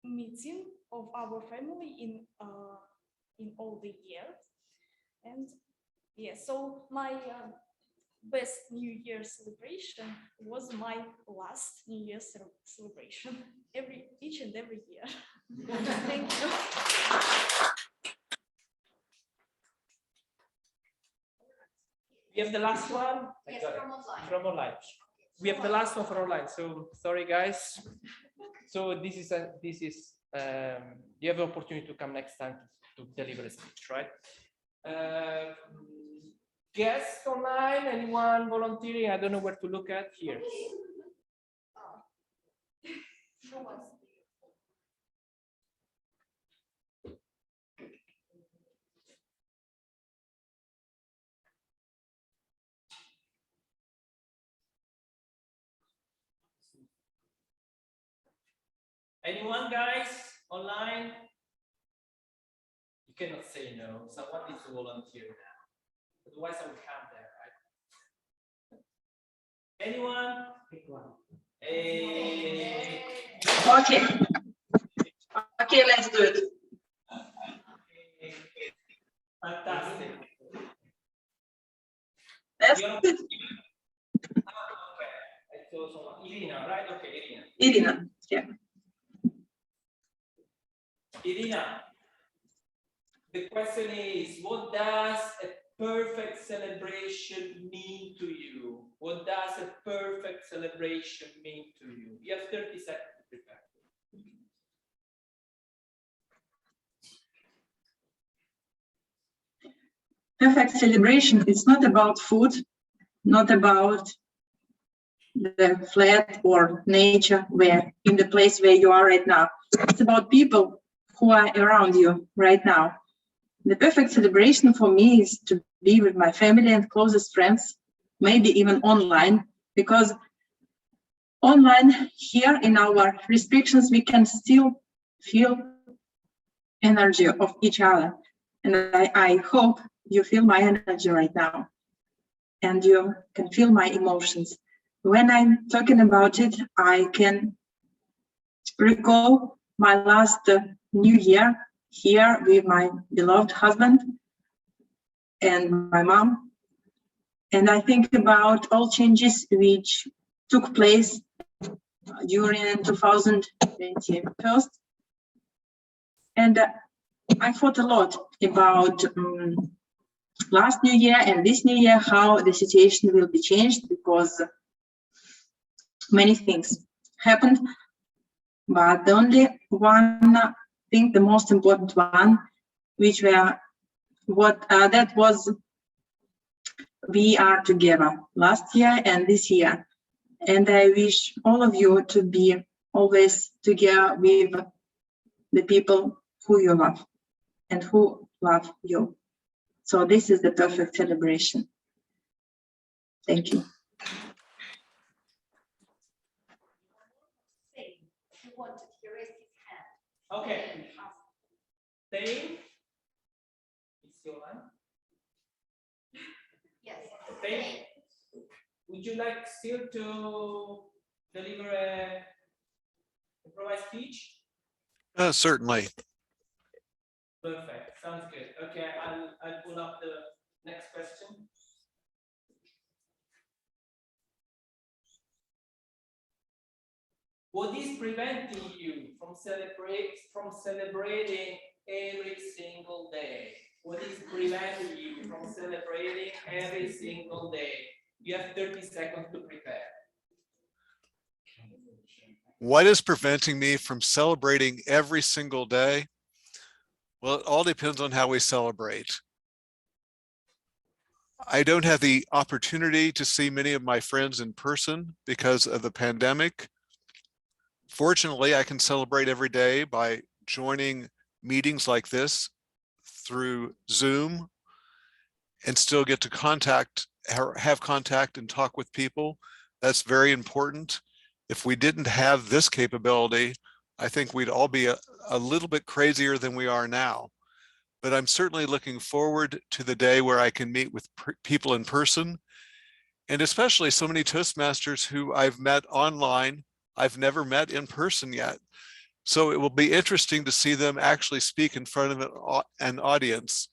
Speaker 16: meeting of our family in all the years. And yeah, so my best New Year celebration was my last New Year celebration each and every year. Thank you.
Speaker 12: We have the last one.
Speaker 2: Yes, from online.
Speaker 12: From online. We have the last one from online. So sorry, guys. So this is you have the opportunity to come next time to deliver a speech, right? Guests online, anyone volunteering? I don't know where to look at here. Anyone, guys, online? You cannot say no. Someone needs to volunteer now. Otherwise, I will come there, right? Anyone? Pick one.
Speaker 17: Okay. Okay, let's do it.
Speaker 12: Fantastic.
Speaker 17: That's it.
Speaker 12: Okay. So, Irina, right? Okay, Irina.
Speaker 17: Irina, yeah.
Speaker 12: Irina, the question is, what does a perfect celebration mean to you? What does a perfect celebration mean to you? You have 30 seconds to prepare.
Speaker 17: Perfect celebration is not about food, not about the flat or nature where in the place where you are right now. It's about people who are around you right now. The perfect celebration for me is to be with my family and closest friends, maybe even online, because online here in our restrictions, we can still feel energy of each other. And I hope you feel my energy right now and you can feel my emotions. When I'm talking about it, I can recall my last New Year here with my beloved husband and my mom. And I think about all changes which took place during 2021. And I thought a lot about last New Year and this New Year, how the situation will be changed, because many things happened. But the only one thing, the most important one, which were that was we are together last year and this year. And I wish all of you to be always together with the people who you love and who love you. So this is the perfect celebration. Thank you.
Speaker 12: Okay. Dave, it's your line.
Speaker 2: Yes.
Speaker 12: Dave, would you like still to deliver a improvised speech?
Speaker 18: Certainly.
Speaker 12: Perfect. Sounds good. Okay, I'll pull up the next question. What is preventing you from celebrating every single day? What is preventing you from celebrating every single day? You have 30 seconds to prepare.
Speaker 18: What is preventing me from celebrating every single day? Well, it all depends on how we celebrate. I don't have the opportunity to see many of my friends in person because of the pandemic. Fortunately, I can celebrate every day by joining meetings like this through Zoom and still get to have contact and talk with people. That's very important. If we didn't have this capability, I think we'd all be a little bit crazier than we are now. But I'm certainly looking forward to the day where I can meet with people in person, and especially so many Toastmasters who I've met online, I've never met in person yet. So it will be interesting to see them actually speak in front of an audience.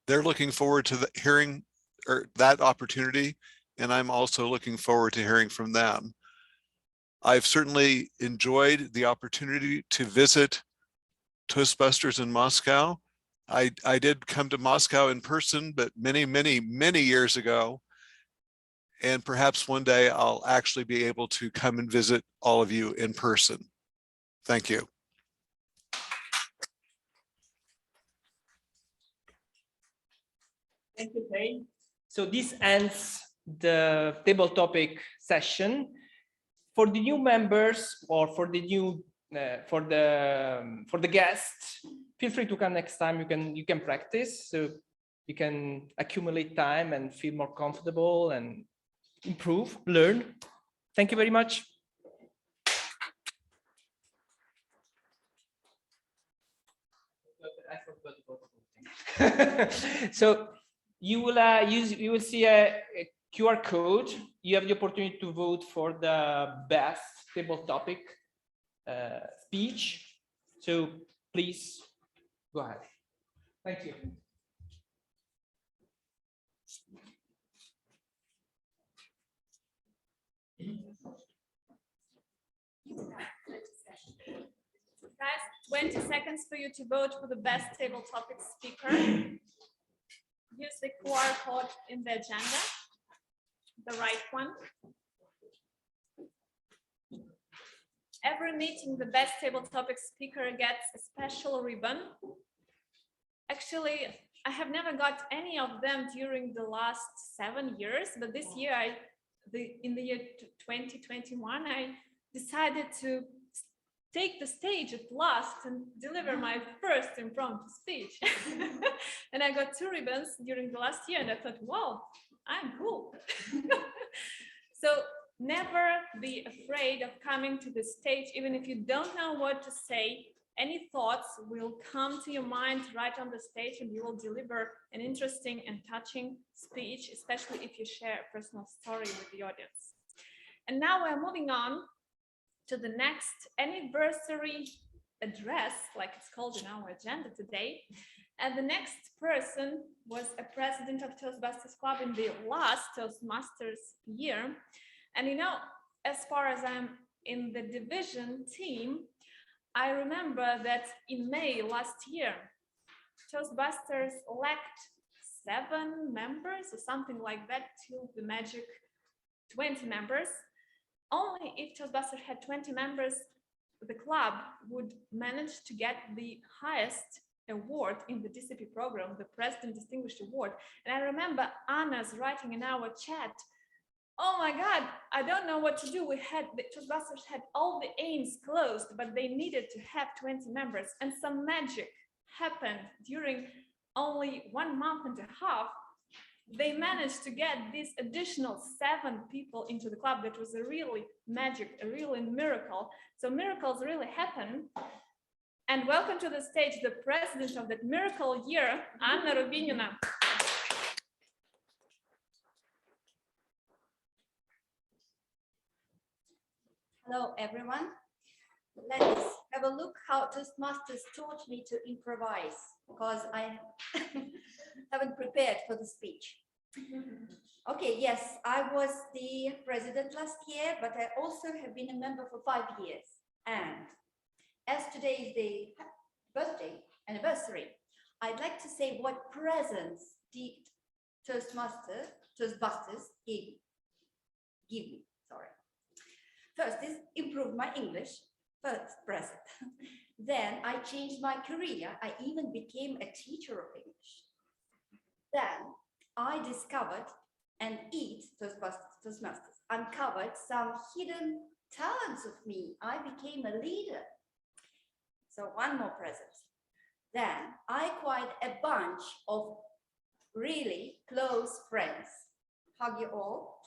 Speaker 18: They're looking forward to hearing that opportunity, and I'm also looking forward to hearing from them. I've certainly enjoyed the opportunity to visit Toastbusters in Moscow. I did come to Moscow in person, but many years ago. And perhaps one day I'll actually be able to come and visit all of you in person. Thank you.
Speaker 12: Thank you, Dave. So this ends the table topic session. For the new members or for the new for the guests, feel free to come next time. You can practice, so you can accumulate time and feel more comfortable and improve, learn. Thank you very much. I forgot so you will see a QR code. You have the opportunity to vote for the best table topic speech. So please go ahead. Thank you.
Speaker 1: Guys, 20 seconds for you to vote for the best table topic speaker. Use the QR code in the agenda, the right one. Every meeting, the best table topic speaker gets a special ribbon. Actually, I have never got any of them during the last 7 years, but this year, in the year 2021, I decided to take the stage at last and deliver my first impromptu speech. And I got 2 ribbons during the last year, and I thought, wow, I'm cool. So never be afraid of coming to the stage, even if you don't know what to say. Any thoughts will come to your mind right on the stage, and you will deliver an interesting and touching speech, especially if you share a personal story with the audience. And now we're moving on to the next anniversary address, like it's called in our agenda today. And the next person was a president of Toastbusters Club in the last Toastmasters year. And you know, as far as I'm in the division team, I remember that in May last year, Toastbusters lacked 7 members or something like that to the magic 20 members. Only if Toastbusters had 20 members, the club would manage to get the highest award in the DCP program, the President Distinguished Award. And I remember Anna's writing in our chat, oh my God, I don't know what to do. The Toastbusters had all the aims closed, but they needed to have 20 members. And some magic happened during only 1.5 months. They managed to get these additional 7 people into the club. That was a really magic, a really miracle. So miracles really happen. And welcome to the stage, the president of that miracle year, Anna Rubinina.
Speaker 2: Hello, everyone. Let's have a look how Toastmasters taught me to improvise, because I haven't prepared for the speech. Okay, yes, I was the president last year, but I also have been a member for 5 years. And as today is the birthday anniversary, I'd like to say what presents did Toastbusters give me. Sorry. First is improve my English, first present. Then I changed my career. I even became a teacher of English. Then I discovered and Toastmasters uncovered some hidden talents of me. I became a leader. So one more present. Then I acquired a bunch of really close friends. Hug you all.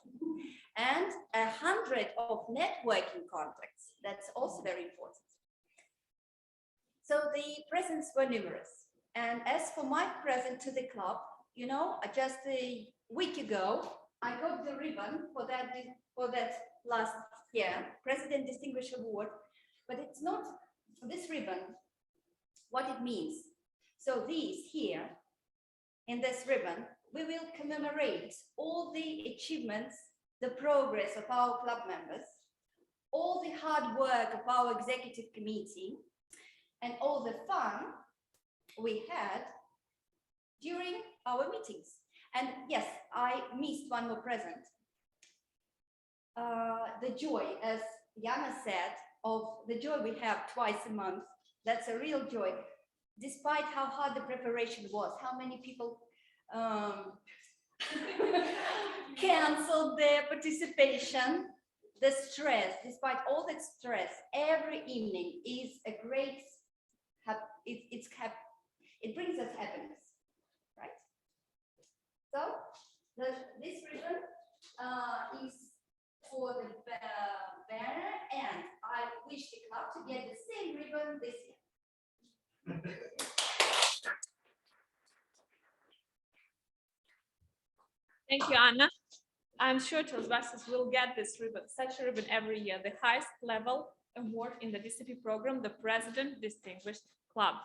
Speaker 2: And 100 of networking contacts. That's also very important. So the presents were numerous. And as for my present to the club, you know, just a week ago, I got the ribbon for that last year, President Distinguished Award. But it's not this ribbon, what it means. So these here, in this ribbon, we will commemorate all the achievements, the progress of our club members, all the hard work of our executive committee, and all the fun we had during our meetings. And yes, I missed one more present. The joy, as Jana said, of the joy we have twice a month. That's a real joy. Despite how hard the preparation was, how many people canceled their participation, the stress, despite all that stress, every evening is a great, it brings us happiness, right? So this ribbon is for the banner, and I wish the club to get the same ribbon this year.
Speaker 1: Thank you, Anna. I'm sure Toastmasters will get this ribbon, such a ribbon every year, the highest level award in the DCP program, the President Distinguished Club.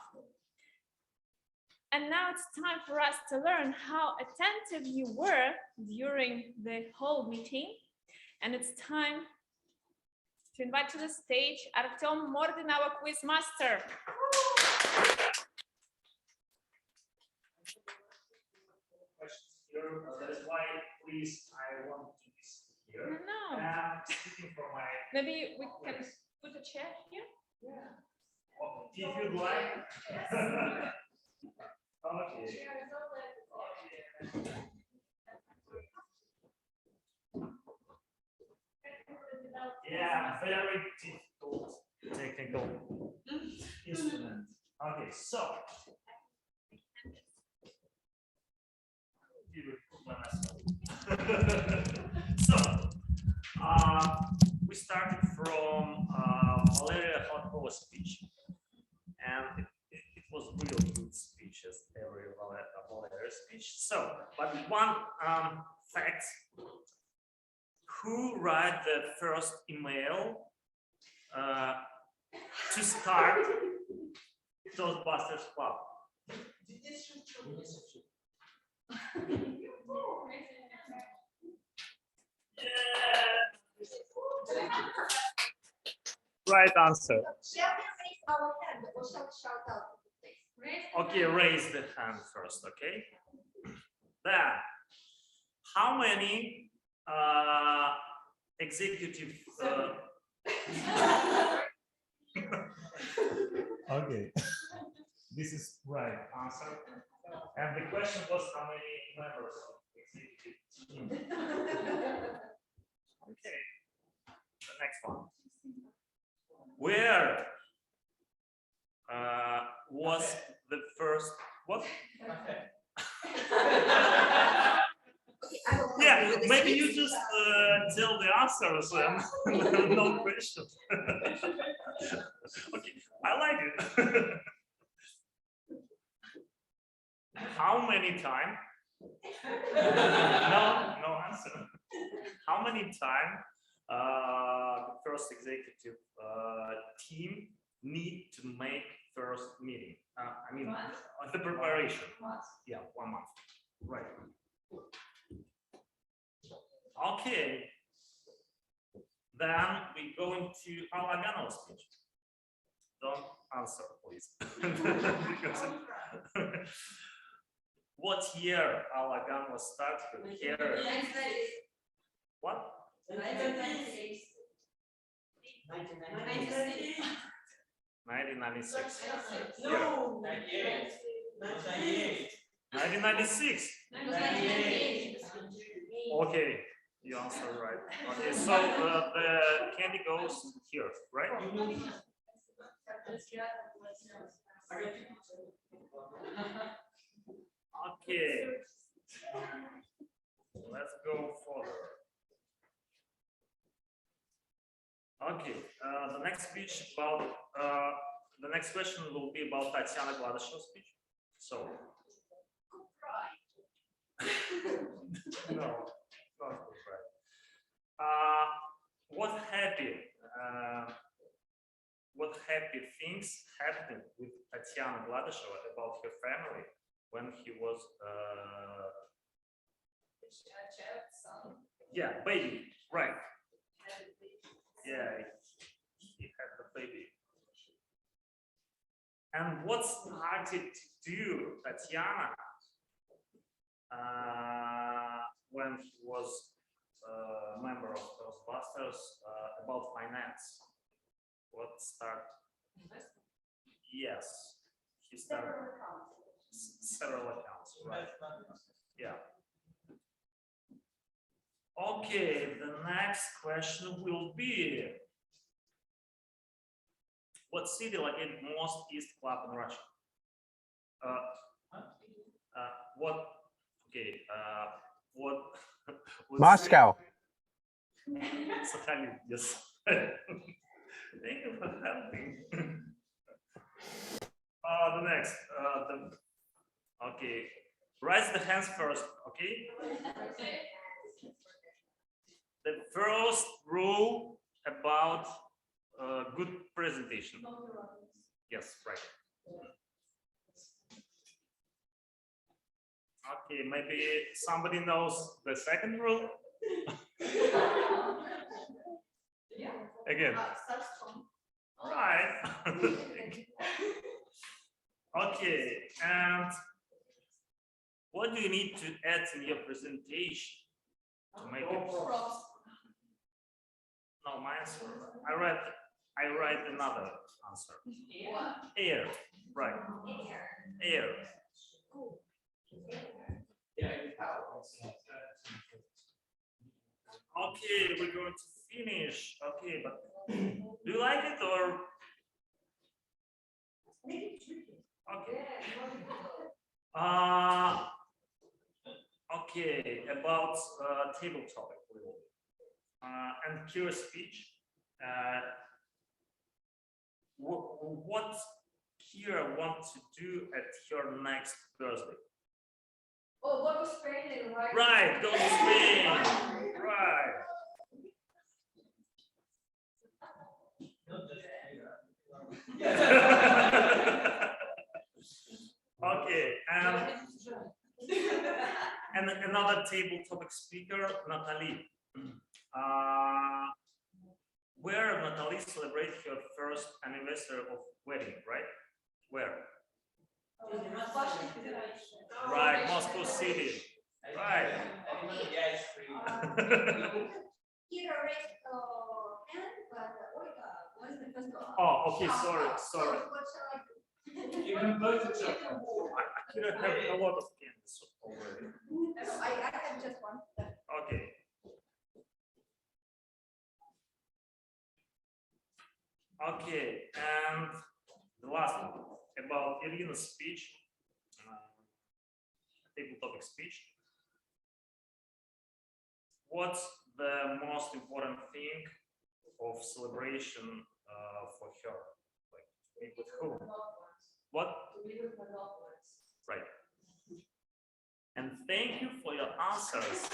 Speaker 1: And now it's time for us to learn how attentive you were during the whole meeting. And it's time to invite to the stage Artem Mordin, our quiz master.
Speaker 3: That is why, please, I want to be here.
Speaker 1: No.
Speaker 3: Speaking for my.
Speaker 1: Maybe we can put a chair here.
Speaker 3: Yeah. If you'd like.
Speaker 1: Yes.
Speaker 3: Okay. Yeah, very difficult technical instrument. Okay, so. So, we started from Valeria Hotkova's speech, and it was really good speech, as every Valeria speech. So, but one fact: who write the first email to start Toastmasters Club? Right answer.
Speaker 2: Shall we raise our hand or shall we shout out?
Speaker 3: Okay, raise the hand first, okay? Then, how many executive okay. This is right answer. And the question was how many members of the executive team? Okay. The next one. Where was the first what? Yeah, maybe you just tell the answers and no question. Okay, I like it. How many times? No answer. How many times the first executive team need to make first meeting? I mean, the preparation. Yeah, 1 month. Right. Okay. Then we go into Alagano's speech. Don't answer, please. Because what year Alagan was started here? What? 1996. 1996.
Speaker 15: No, 98.
Speaker 3: 1996.
Speaker 15: 98.
Speaker 3: Okay, you answered right. Okay, so the candy goes here, right? Okay, let's go further. Okay, the next speech about the next question will be about Tatiana Gladysev's speech. So, no, not good, right? What happy things happened with Tatiana Gladyseva about her family when he was yeah, baby, right? Yeah, he had the baby. And what started to do Tatiana when he was a member of Toastbusters about finance? What started? Yes, he started several accounts, right? Yeah. Okay, the next question will be, what city located most East Club in Russia? What? Okay. What?
Speaker 8: Moscow.
Speaker 3: Sakhalin, yes. Thank you for helping. The next. Okay. Raise the hands first. Okay. The first rule about good presentation. Yes, right. Okay, maybe somebody knows the second rule. Again. Right. Okay, and what do you need to add in your presentation to make it? No, my answer. I write another answer. Air. Right. Air. Okay, we're going to finish. Okay, but do you like it or? Okay. Okay, about table topic. And pure speech. What Kira wants to do at your next birthday?
Speaker 2: Oh, go to Spain and write.
Speaker 3: Right, go to Spain. Right. Okay, and another table topic speaker, Natalie. Where Natalie celebrated her first anniversary of wedding, right? Where? Right, Moscow City. Right. Oh, okay, sorry.
Speaker 15: You can vote
Speaker 3: You don't have a lot of cans already.
Speaker 2: I have just one.
Speaker 3: Okay. Okay, and the last one about Irina's speech, table topic speech. What's the most important thing of celebration for her? Like, to meet with whom? What? To meet with my loved ones. Right. And thank you for your answers.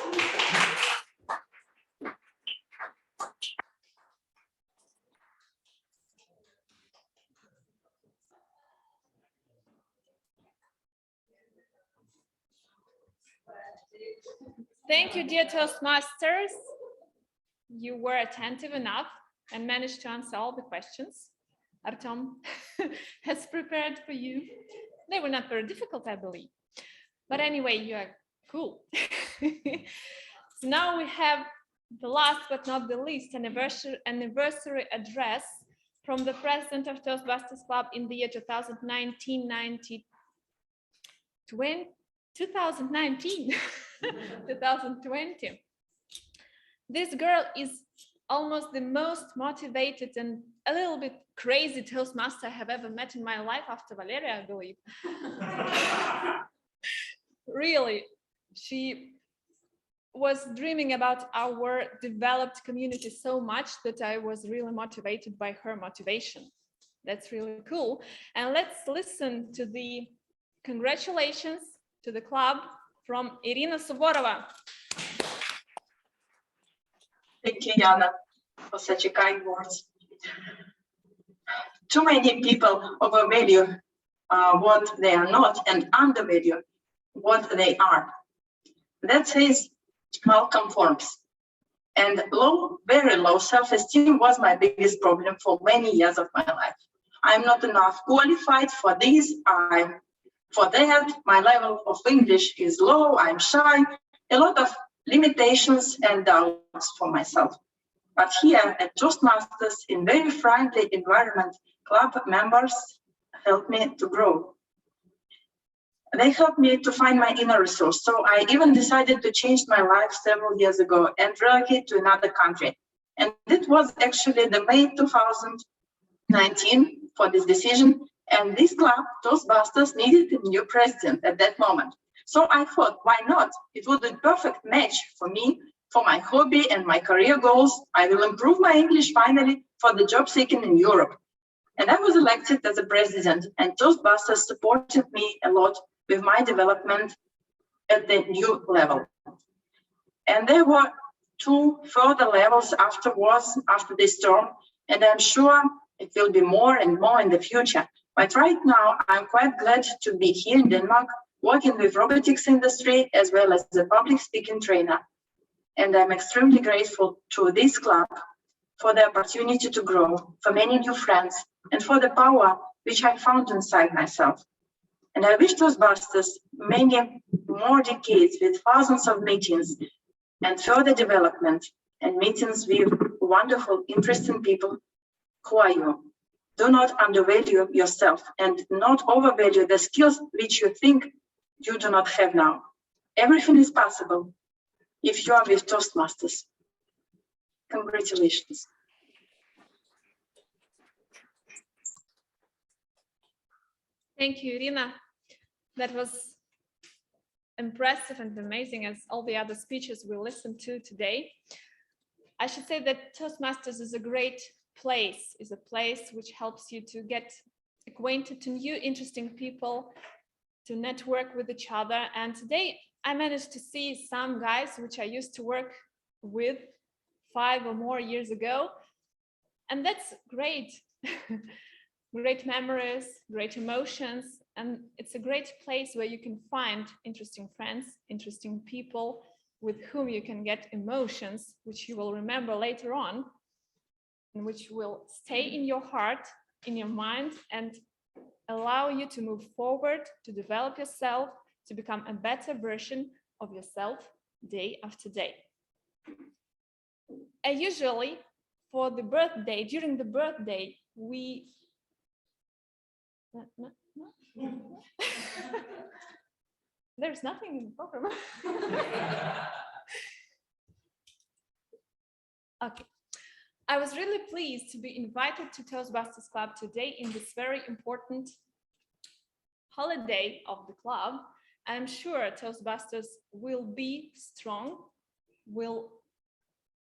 Speaker 1: Thank you, dear Toastmasters. You were attentive enough and managed to answer all the questions Artem has prepared for you. They were not very difficult, I believe. But anyway, you are cool. So now we have the last but not the least anniversary address from the president of Toastbusters Club in the year 2019. 2020. This girl is almost the most motivated and a little bit crazy Toastmaster I have ever met in my life after Valeria, I believe. Really, she was dreaming about our developed community so much that I was really motivated by her motivation. That's really cool. And let's listen to the congratulations to the club from Irina Suvorova.
Speaker 17: Thank you, Yana, for such a kind words. Too many people overvalue what they are not and undervalue what they are. That says Malcolm Forbes. And very low self-esteem was my biggest problem for many years of my life. I'm not enough qualified for this, for that, my level of English is low, I'm shy, a lot of limitations and doubts for myself. But here at Toastmasters, in very friendly environment, club members helped me to grow. They helped me to find my inner resource. So I even decided to change my life several years ago and relocate to another country. And it was actually the May 2019 for this decision. And this club, Toastbusters, needed a new president at that moment. So I thought, why not? It would be a perfect match for me, for my hobby and my career goals. I will improve my English finally for the job seeking in Europe. And I was elected as a president, and Toastbusters supported me a lot with my development at the new level. And there were 2 further levels afterwards, after this term, and I'm sure it will be more and more in the future. But right now, I'm quite glad to be here in Denmark, working with robotics industry as well as a public speaking trainer. And I'm extremely grateful to this club for the opportunity to grow, for many new friends, and for the power which I found inside myself. And I wish Toastbusters many more decades with thousands of meetings and further development and meetings with wonderful, interesting people who are you. Do not undervalue yourself and not overvalue the skills which you think you do not have now. Everything is possible if you are with Toastmasters. Congratulations.
Speaker 1: Thank you, Irina. That was impressive and amazing as all the other speeches we listened to today. I should say that Toastmasters is a great place, is a place which helps you to get acquainted to new interesting people, to network with each other. And today I managed to see some guys which I used to work with 5 or more years ago. And that's great. Great memories, great emotions. And it's a great place where you can find interesting friends, interesting people with whom you can get emotions, which you will remember later on, and which will stay in your heart, in your mind, and allow you to move forward, to develop yourself, to become a better version of yourself day after day. And usually for the birthday, during the birthday, we There's nothing in the program. Okay. I was really pleased to be invited to Toastbusters Club today in this very important holiday of the club. I'm sure Toastbusters will be strong, will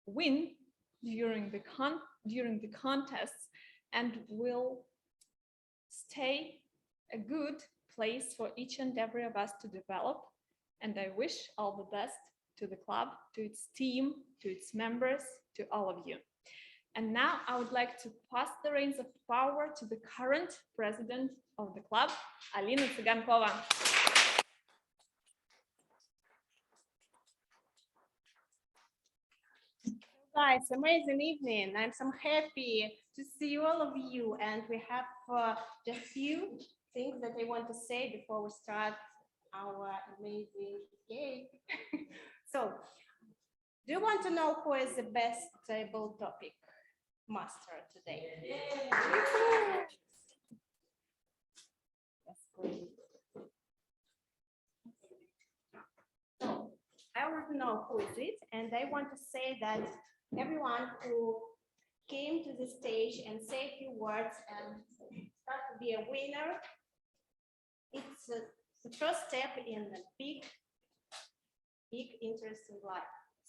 Speaker 1: win during the contests, and will stay a good place for each and every of us to develop. And I wish all the best to the club, to its team, to its members, to all of you. And now I would like to pass the reins of power to the current president of the club, Alina Tsigankova.
Speaker 19: Guys, amazing evening. I'm so happy to see all of you, and we have just few things that I want to say before we start our amazing game. So, do you want to know who is the best table topic master today? Yes, please. So, I want to know who is it, and I want to say that everyone who came to the stage and say a few words and start to be a winner, it's the first step in a big interesting life.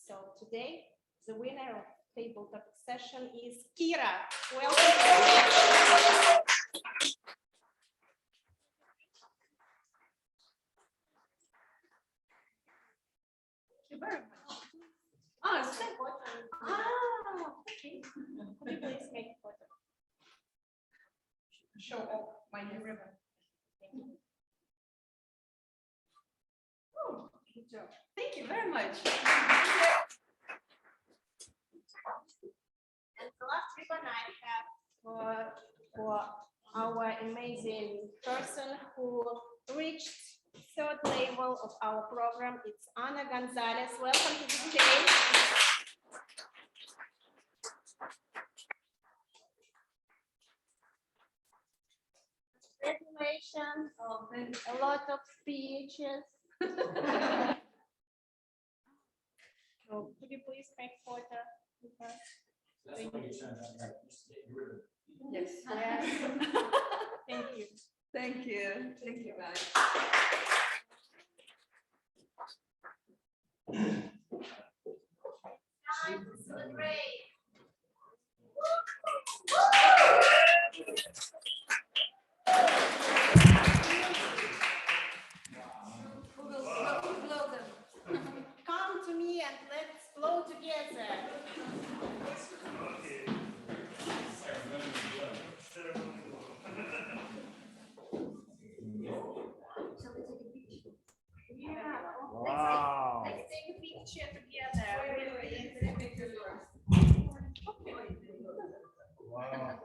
Speaker 19: So today, the winner of table topic session is Kira. Welcome. Thank you very much. Oh, it's that button. Ah, okay. Could you please make a photo? Show off my new ribbon. Thank you. Oh, good job. Thank you very much. And the last ribbon I have for our amazing person who reached third level of our program. It's Ana Gonzalez. Welcome to the stage. Congratulations, a lot of speeches. So could you please make photo with us? Thank you. Yes. Thank you.
Speaker 2: Thank you. Thank you, guys.
Speaker 19: Time to celebrate. Who will blow them? Come to me and let's blow together. Yeah.
Speaker 3: Wow.
Speaker 19: Let's take a picture together.
Speaker 3: Wow.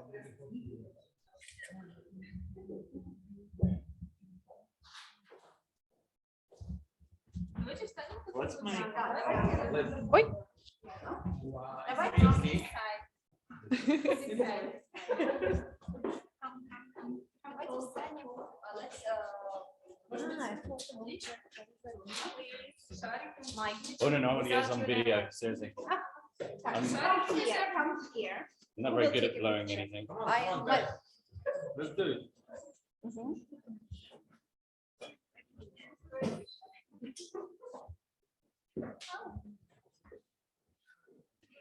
Speaker 3: Let's make.
Speaker 19: Ой.
Speaker 3: Давай
Speaker 14: Oh no, he is on video, seriously. I'm not very good at blowing anything. Let's do it.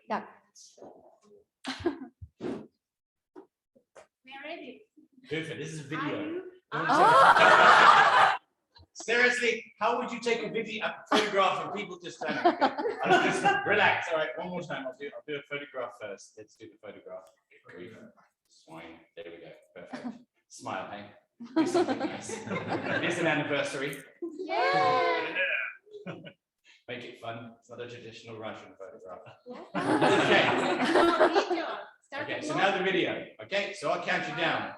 Speaker 2: Yeah.
Speaker 19: We're ready.
Speaker 15: Perfect. This is video.
Speaker 19: Oh.
Speaker 15: Seriously, how would you take a photograph of people just standing? Just relax. All right, one more time. I'll do a photograph first. Let's do the photograph. Swine. There we go. Perfect. Smile, hey? Do something nice. It's an anniversary.
Speaker 19: Yeah.
Speaker 15: Make it fun. It's not a traditional Russian photograph.
Speaker 19: Okay.
Speaker 15: Okay, so now the video. Okay, so I'll count you down.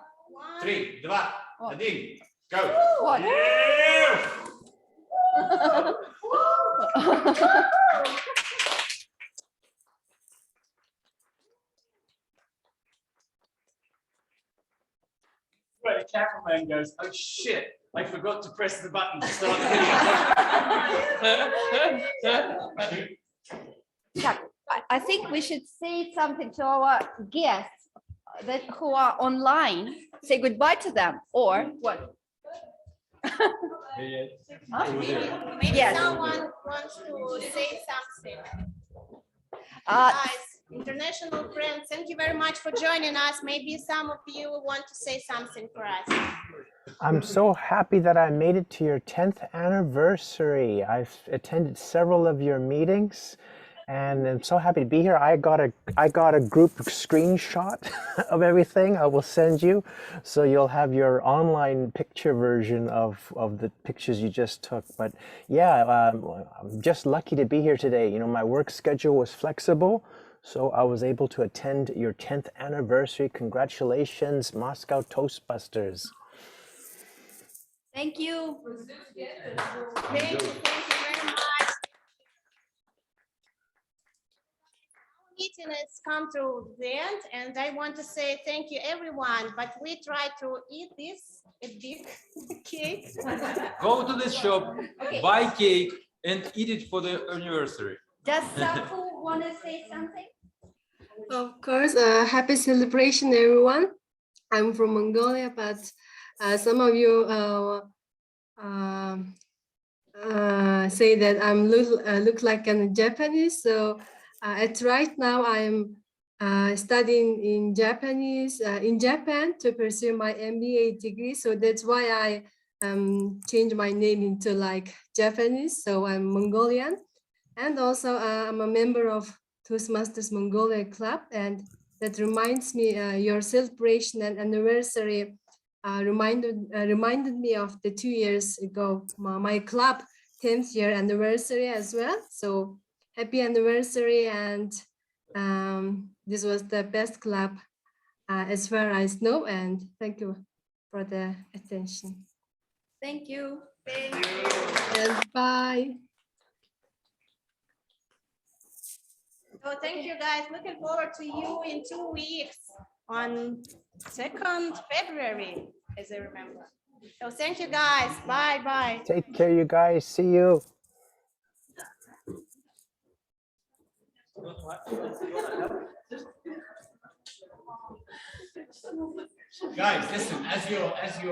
Speaker 15: 3, 2, 1, go.
Speaker 2: What?
Speaker 15: Right, camera then goes, oh shit, I forgot to press the button to start the video.
Speaker 2: I think we should say something to our guests that who are online. Say goodbye to them, or what?
Speaker 19: Maybe
Speaker 2: Yes.
Speaker 19: someone wants to say something.
Speaker 2: Uh,
Speaker 19: Guys, international friends, thank you very much for joining us. Maybe some of you want to say something for us.
Speaker 8: I'm so happy that I made it to your 10th anniversary. I've attended several of your meetings and I'm so happy to be here. I got a group screenshot of everything I will send you, so you'll have your online picture version of the pictures you just took. But yeah, I'm just lucky to be here today. You know, my work schedule was flexible, so I was able to attend your 10th anniversary. Congratulations, Moscow Toastbusters.
Speaker 2: Thank you.
Speaker 19: Thank you very much. Meeting has come to the end, and I want to say thank you everyone, but we try to eat this a big cake.
Speaker 20: Go to the shop, buy cake, and eat it for the anniversary.
Speaker 2: Does Safu want to say something?
Speaker 21: Of course, happy celebration, everyone. I'm from Mongolia, but some of you say that I'm look like a Japanese. So at right now, I'm studying in Japanese in Japan to pursue my MBA degree. So that's why I changed my name into like Japanese. So I'm Mongolian, and also I'm a member of Toastmasters Mongolia Club, and that reminds me your celebration and anniversary reminded me of the 2 years ago my club 10th year anniversary as well. So happy anniversary, and this was the best club as far as I know, and thank you for the attention.
Speaker 2: Thank you.
Speaker 19: Thank you.
Speaker 21: And bye.
Speaker 19: So thank you guys. Looking forward to you in 2 weeks on 2nd February, as I remember. So thank you guys. Bye bye.
Speaker 8: Take care, you guys. See you.
Speaker 15: Guys, listen, as you're